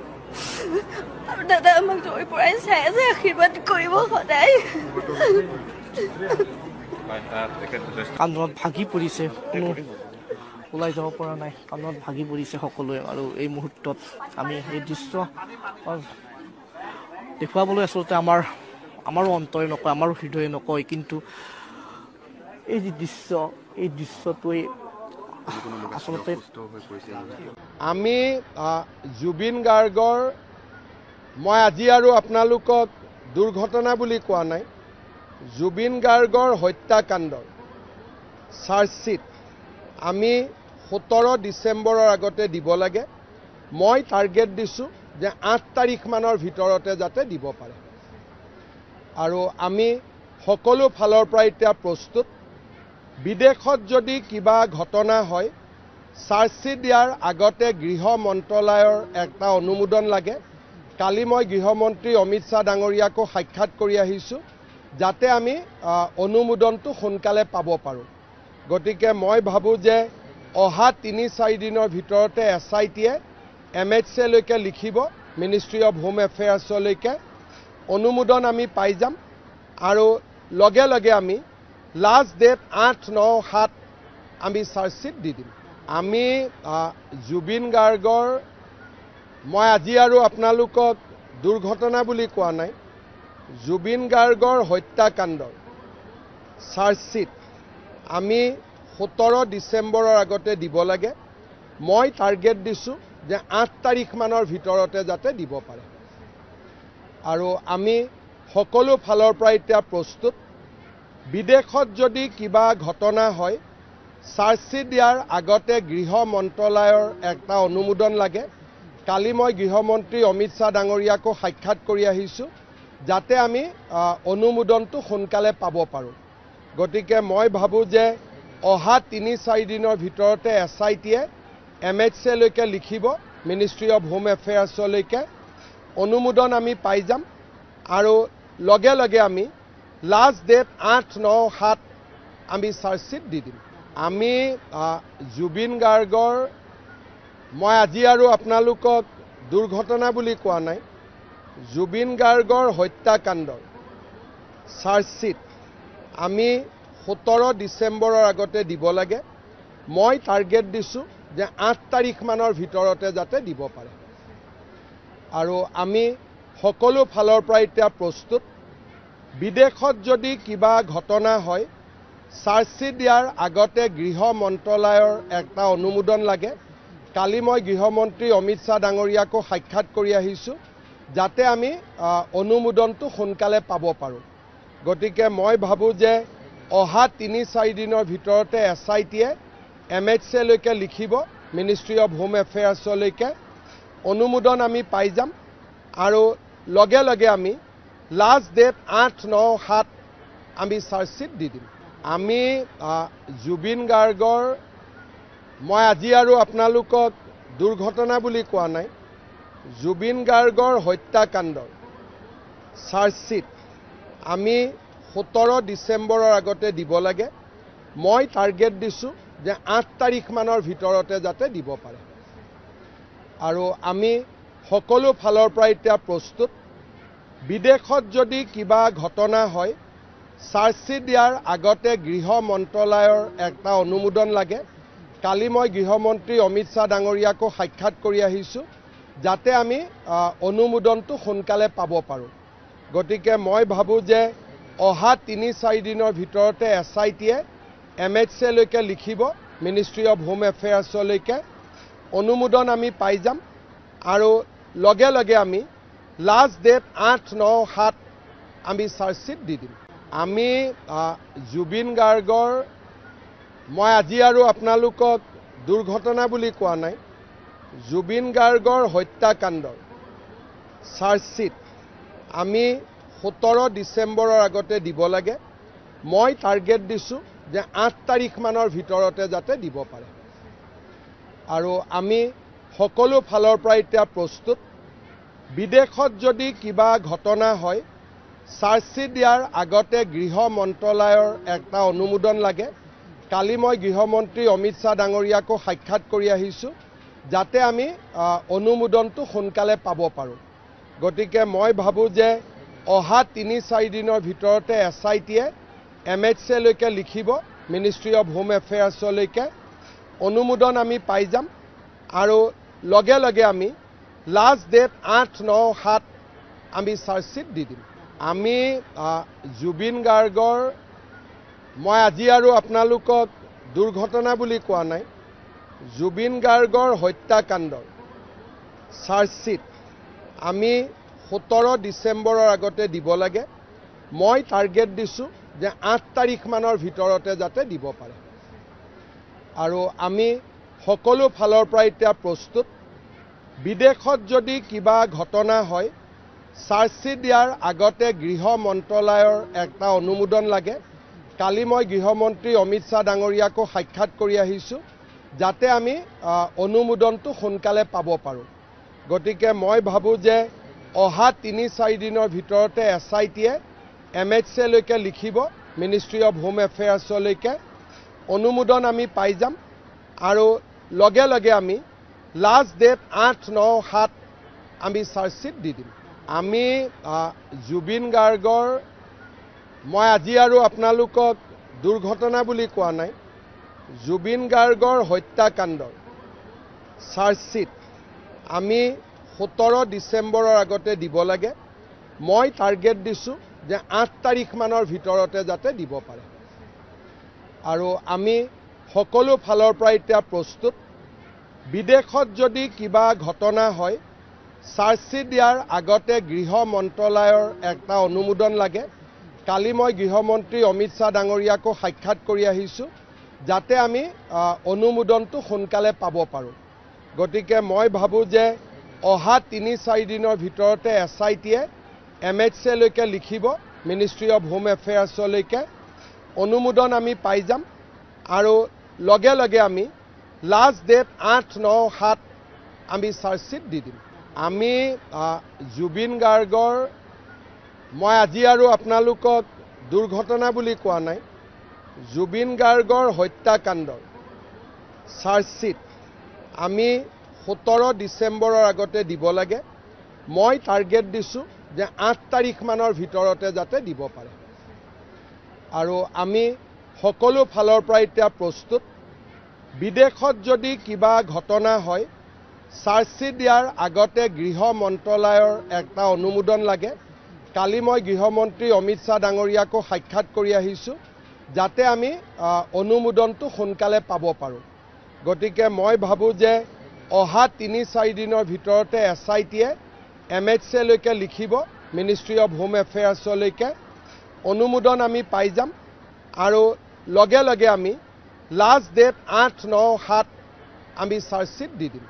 আৰু দাদা আমাক য'ৰ পৰাই চাই আছে আশীৰ্বাদ কৰিব সদায়। কান্দনত ভাগি পৰিছে, কোনো ওলাই যাব পৰা নাই, কান্দনত ভাগি পৰিছে সকলোৱে। আৰু এই মুহূৰ্তত আমি এই দৃশ্য দেখুৱাবলৈ আচলতে আমাৰো অন্তৰে নকয়, আমাৰো হৃদয়ে নকয়, কিন্তু এই যি দৃশ্য, এই দৃশ্যটোৱে আচলতে আমি জুবিন গাৰ্গৰ, মই আজি আৰু আপোনালোকক দুৰ্ঘটনা বুলি কোৱা নাই, জুবিন গাৰ্গৰ হত্যাকাণ্ডৰ চাৰ্জশ্বিট আমি 17 ডিচেম্বৰৰ আগতে দিব লাগে। মই টাৰ্গেট দিছোঁ যে 8 তাৰিখমানৰ ভিতৰতে যাতে দিব পাৰে। আৰু আমি সকলো ফালৰ পৰা এতিয়া প্ৰস্তুত। বিদেশত যদি কিবা ঘটনা হয়, চাৰ্জশ্বিট দিয়াৰ আগতে গৃহ মন্ত্ৰালয়ৰ এটা অনুমোদন লাগে। কালি মই গৃহমন্ত্ৰী অমিত শ্বাহ ডাঙৰীয়াকো সাক্ষাৎ কৰি আহিছোঁ, যাতে আমি অনুমোদনটো সোনকালে পাব পাৰোঁ। গতিকে মই ভাবোঁ যে অহা 3-4 দিনৰ ভিতৰতে SITয়ে MHCলৈকে লিখিব, মিনিষ্ট্ৰী অফ হোম এফেয়াৰ্ছলৈকে অনুমোদন আমি পাই যাম। আৰু লগে লগে আমি লাষ্ট ডেট 8-9-7 আমি চাৰ্জশ্বিট দি দিম। আমি জুবিন গাৰ্গৰ, মই আজি আৰু আপোনালোকক দুৰ্ঘটনা বুলি কোৱা নাই, জুবিন গাৰ্গৰ হত্যাকাণ্ডৰ চাৰ্জশ্বিট আমি 17 ডিচেম্বৰৰ আগতে দিব লাগে। মই টাৰ্গেট দিছোঁ যে 8 তাৰিখমানৰ ভিতৰতে যাতে দিব পাৰে। আৰু আমি সকলো ফালৰ পৰা এতিয়া প্ৰস্তুত। বিদেশত যদি কিবা ঘটনা হয়, চাৰ্জশ্বিট দিয়াৰ আগতে গৃহ মন্ত্ৰালয়ৰ এটা অনুমোদন লাগে। কালি মই গৃহমন্ত্ৰী অমিত শ্বাহ ডাঙৰীয়াকো সাক্ষাৎ কৰি আহিছোঁ, যাতে আমি অনুমোদনটো সোনকালে পাব পাৰোঁ। গতিকে মই ভাবোঁ যে অহা 3-4 দিনৰ ভিতৰতে SITয়ে MHCলৈকে লিখিব, মিনিষ্ট্ৰী অফ হোম এফেয়াৰ্ছলৈকে অনুমোদন আমি পাই যাম। আৰু লগে লগে আমি লাষ্ট ডেট 8-9-7 আমি চাৰ্জশ্বিট দি দিম। আমি জুবিন গাৰ্গৰ, মই আজি আৰু আপোনালোকক দুৰ্ঘটনা বুলি কোৱা নাই, জুবিন গাৰ্গৰ হত্যাকাণ্ডৰ চাৰ্জশ্বিট আমি 17 ডিচেম্বৰৰ আগতে দিব লাগে মই টাৰ্গেট দিছোঁ যে 8 তাৰিখ মানৰ ভিতৰতে যাতে দিব পাৰে আৰু আমি সকলো ফালৰ পৰা এতিয়া প্ৰস্তুত বিদেশত যদি কিবা ঘটনা হয় চাৰ্জশ্বিট দিয়াৰ আগতে গৃহ মন্ত্ৰালয়ৰ এটা অনুমোদন লাগে কালি মই গৃহমন্ত্ৰী অমিত শ্বাহ ডাঙৰীয়াকো সাক্ষাৎ কৰি আহিছোঁ যাতে আমি অনুমোদনটো সোনকালে পাব পাৰোঁ গতিকে মই ভাবোঁ যে অহা 3-4 দিনৰ ভিতৰতে SITয়ে MHA লৈকে লিখিব মিনিষ্ট্ৰী অফ হোম এফেয়াৰ্ছলৈকে অনুমোদন আমি পাই যাম আৰু লগে লগে আমি লাষ্ট ডেট 8-9-7 আমি চাৰ্জশ্বিট দি দিম আমি জুবিন গাৰ্গৰ মই আজি আৰু আপোনালোকক দুৰ্ঘটনা বুলি কোৱা নাই জুবিন গাৰ্গৰ হত্যাকাণ্ডৰ চাৰ্জশ্বিট আমি 17 ডিচেম্বৰৰ আগতে দিব লাগে মই টাৰ্গেট দিছোঁ যে 8 তাৰিখ মানৰ ভিতৰতে যাতে দিব পাৰে আৰু আমি সকলো ফালৰ পৰা এতিয়া প্ৰস্তুত বিদেশত যদি কিবা ঘটনা হয় চাৰ্জশ্বিট দিয়াৰ আগতে গৃহ মন্ত্ৰালয়ৰ এটা অনুমোদন লাগে কালি মই গৃহমন্ত্ৰী অমিত শ্বাহ ডাঙৰীয়াকো সাক্ষাৎ কৰি আহিছোঁ যাতে আমি অনুমোদনটো সোনকালে পাব পাৰোঁ গতিকে মই ভাবোঁ যে অহা 3-4 দিনৰ ভিতৰতে SITয়ে MHA লৈকে লিখিব মিনিষ্ট্ৰী অফ হোম এফেয়াৰ্ছলৈকে অনুমোদন আমি পাই যাম আৰু লগে লগে আমি লাষ্ট ডেট 8-9-7 আমি চাৰ্জশ্বিট দি দিম আমি জুবিন গাৰ্গৰ মই আজি আৰু আপোনালোকক দুৰ্ঘটনা বুলি কোৱা নাই জুবিন গাৰ্গৰ হত্যাকাণ্ডৰ চাৰ্জশ্বিট আমি 17 ডিচেম্বৰৰ আগতে দিব লাগে মই টাৰ্গেট দিছোঁ যে 8 তাৰিখ মানৰ ভিতৰতে যাতে দিব পাৰে আৰু আমি সকলো ফালৰ পৰা এতিয়া প্ৰস্তুত বিদেশত যদি কিবা ঘটনা হয় চাৰ্জশ্বিট দিয়াৰ আগতে গৃহ মন্ত্ৰালয়ৰ এটা অনুমোদন লাগে কালি মই গৃহমন্ত্ৰী অমিত শ্বাহ ডাঙৰীয়াকো সাক্ষাৎ কৰি আহিছোঁ যাতে আমি অনুমোদনটো সোনকালে পাব পাৰোঁ গতিকে মই ভাবোঁ যে অহা 3-4 দিনৰ ভিতৰতে SITয়ে MHA লৈকে লিখিব মিনিষ্ট্ৰী অফ হোম এফেয়াৰ্ছলৈকে অনুমোদন আমি পাই যাম আৰু লগে লগে আমি লাষ্ট ডেট 8-9-7 আমি চাৰ্জশ্বিট দি দিম আমি জুবিন গাৰ্গৰ মই আজি আৰু আপোনালোকক দুৰ্ঘটনা বুলি কোৱা নাই জুবিন গাৰ্গৰ হত্যাকাণ্ডৰ চাৰ্জশ্বিট আমি 17 ডিচেম্বৰৰ আগতে দিব লাগে মই টাৰ্গেট দিছোঁ যে 8 তাৰিখ মানৰ ভিতৰতে যাতে দিব পাৰে আৰু আমি সকলো ফালৰ পৰা এতিয়া প্ৰস্তুত বিদেশত যদি কিবা ঘটনা হয় চাৰ্জশ্বিট দিয়াৰ আগতে গৃহ মন্ত্ৰালয়ৰ এটা অনুমোদন লাগে কালি মই গৃহমন্ত্ৰী অমিত শ্বাহ ডাঙৰীয়াকো সাক্ষাৎ কৰি আহিছোঁ যাতে আমি অনুমোদনটো সোনকালে পাব পাৰোঁ গতিকে মই ভাবোঁ যে অহা 3-4 দিনৰ ভিতৰতে SITয়ে MHA লৈকে লিখিব মিনিষ্ট্ৰী অফ হোম এফেয়াৰ্ছলৈকে অনুমোদন আমি পাই যাম আৰু লগে লগে আমি লাষ্ট ডেট 8-9-7 আমি চাৰ্জশ্বিট দি দিম আমি জুবিন গাৰ্গৰ মই আজি আৰু আপোনালোকক দুৰ্ঘটনা বুলি কোৱা নাই জুবিন গাৰ্গৰ হত্যাকাণ্ডৰ চাৰ্জশ্বিট আমি 17 ডিচেম্বৰৰ আগতে দিব লাগে মই টাৰ্গেট দিছোঁ যে 8 তাৰিখ মানৰ ভিতৰতে যাতে দিব পাৰে আৰু আমি সকলো ফালৰ পৰা এতিয়া প্ৰস্তুত বিদেশত যদি কিবা ঘটনা হয় চাৰ্জশ্বিট দিয়াৰ আগতে গৃহ মন্ত্ৰালয়ৰ এটা অনুমোদন লাগে কালি মই গৃহমন্ত্ৰী অমিত শ্বাহ ডাঙৰীয়াকো সাক্ষাৎ কৰি আহিছোঁ যাতে আমি অনুমোদনটো সোনকালে পাব পাৰোঁ গতিকে মই ভাবোঁ যে অহা 3-4 দিনৰ ভিতৰতে SITয়ে MHA লৈকে লিখিব মিনিষ্ট্ৰী অফ হোম এফেয়াৰ্ছলৈকে অনুমোদন আমি পাই যাম আৰু লগে লগে আমি লাষ্ট ডেট 8-9-7 আমি চাৰ্জশ্বিট দি দিম আমি জুবিন গাৰ্গৰ মই আজি আৰু আপোনালোকক দুৰ্ঘটনা বুলি কোৱা নাই জুবিন গাৰ্গৰ হত্যাকাণ্ডৰ চাৰ্জশ্বিট আমি 17 ডিচেম্বৰৰ আগতে দিব লাগে মই টাৰ্গেট দিছোঁ যে 8 তাৰিখ মানৰ ভিতৰতে যাতে দিব পাৰে আৰু আমি সকলো ফালৰ পৰা এতিয়া প্ৰস্তুত বিদেশত যদি কিবা ঘটনা হয় চাৰ্জশ্বিট দিয়াৰ আগতে গৃহ মন্ত্ৰালয়ৰ এটা অনুমোদন লাগে কালি মই গৃহমন্ত্ৰী অমিত শ্বাহ ডাঙৰীয়াকো সাক্ষাৎ কৰি আহিছোঁ যাতে আমি অনুমোদনটো সোনকালে পাব পাৰোঁ গতিকে মই ভাবোঁ যে অহা ৩-৪ দিনৰ ভিতৰতে SITয়ে MHCলৈকে লিখিব মিনিষ্ট্ৰী অফ হোম এফেয়াৰ্ছলৈকে অনুমোদন আমি পাই যাম আৰু লগে লগে আমি লাষ্ট ডেট 8-9-7 আমি চাৰ্জশ্বিট দি দিম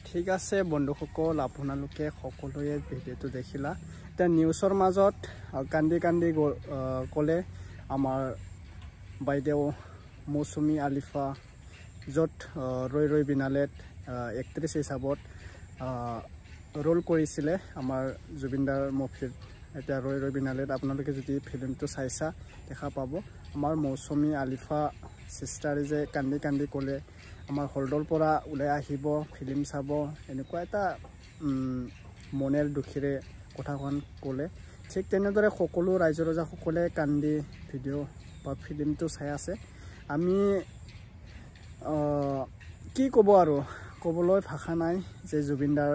ঠিক আছে বন্ধুসকল, আপোনালোকে সকলোৱে ভিডিঅ'টো দেখিলা। এতিয়া নিউজৰ মাজত কান্দি কান্দি ক'লে আমাৰ বাইদেউ মৌচুমী আলিফা, য'ত ৰৈ ৰৈ বিনালেত এক্ট্ৰেছ হিচাপত ৰোল কৰিছিলে আমাৰ জুবিনদাৰ মুভিত। এতিয়া ৰৈ ৰৈ বিনালেত আপোনালোকে যদি ফিল্মটো চাইছা দেখা পাব, আমাৰ মৌচুমী আলিফা চিষ্টাৰে যে কান্দি কান্দি ক'লে আমাৰ হলডৰ পৰা ওলাই আহিব, ফিল্ম চাব, এনেকুৱা এটা মনেৰ দুখেৰে কথাখন ক'লে। ঠিক তেনেদৰে সকলো ৰাইজ ৰজাসকলে কান্দি ভিডিঅ' বা ফিল্মটো চাই আছে। আমি কি ক'ব আৰু, ক'বলৈ ভাষা নাই যে জুবিনদাৰ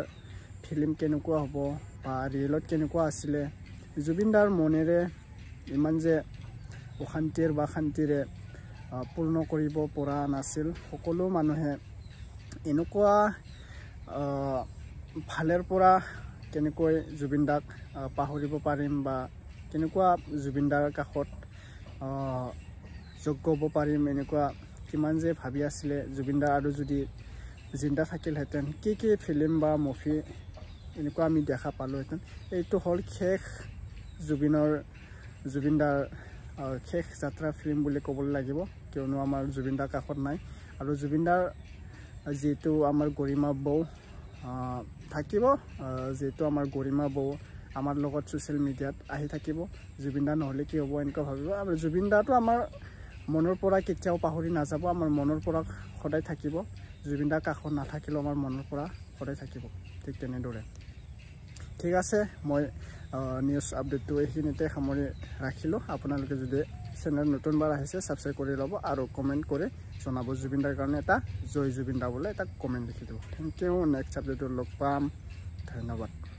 ফিল্ম কেনেকুৱা হ'ব বা ৰিয়েলত কেনেকুৱা আছিলে। জুবিনদাৰ মনেৰে ইমান যে অশান্তিৰ বা শান্তিৰে পূৰ্ণ কৰিব পৰা নাছিল। সকলো মানুহে এনেকুৱা ভালৰ পৰা কেনেকৈ জুবিনদাক পাহৰিব পাৰিম বা কেনেকুৱা জুবিনদাৰ কাষত যোগ্য হ'ব পাৰিম, এনেকুৱা কিমান যে ভাবি আছিলে জুবিনদাৰ। আৰু যদি জিন্দা থাকিলহেঁতেন কি কি ফিল্ম বা মুভি এনেকুৱা আমি দেখা পালোহেঁতেন। এইটো হ'ল শেষ জুবিনদাৰ শেষ যাত্ৰা ফিল্ম বুলি ক'বলৈ লাগিব কিয়নো আমাৰ জুবিন দাৰ কাষত নাই আৰু জুবিন দাৰ যেহেতু আমাৰ গৰিমা বৌ থাকিব যেহেতু আমাৰ গৰিমা বৌ আমাৰ লগত ছ'চিয়েল মিডিয়াত আহি থাকিব জুবিন দা নহ'লে কি হ'ব এনেকুৱা ভাবিব আৰু জুবিন দাটো আমাৰ মনৰ পৰা কেতিয়াও পাহৰি নাযাব আমাৰ মনৰ পৰা সদায় থাকিব জুবিন দাৰ কাষত নাথাকিলেও আমাৰ মনৰ পৰা সদায় থাকিব ঠিক তেনেদৰে ঠিক আছে মই নিউজ আপডেটটো এইখিনিতে সামৰি ৰাখিলোঁ আপোনালোকে যদি চেনেল নতুনবাৰ আহিছে ছাবস্ক্ৰাইব কৰি ল'ব আৰু কমেণ্ট কৰি জনাব জুবিন দাৰ কাৰণে এটা জয় জুবিন দা বোলে এটা কমেণ্ট লিখি দিব থেংক ইউ নেক্সট আপডেটত লগ পাম ধন্যবাদ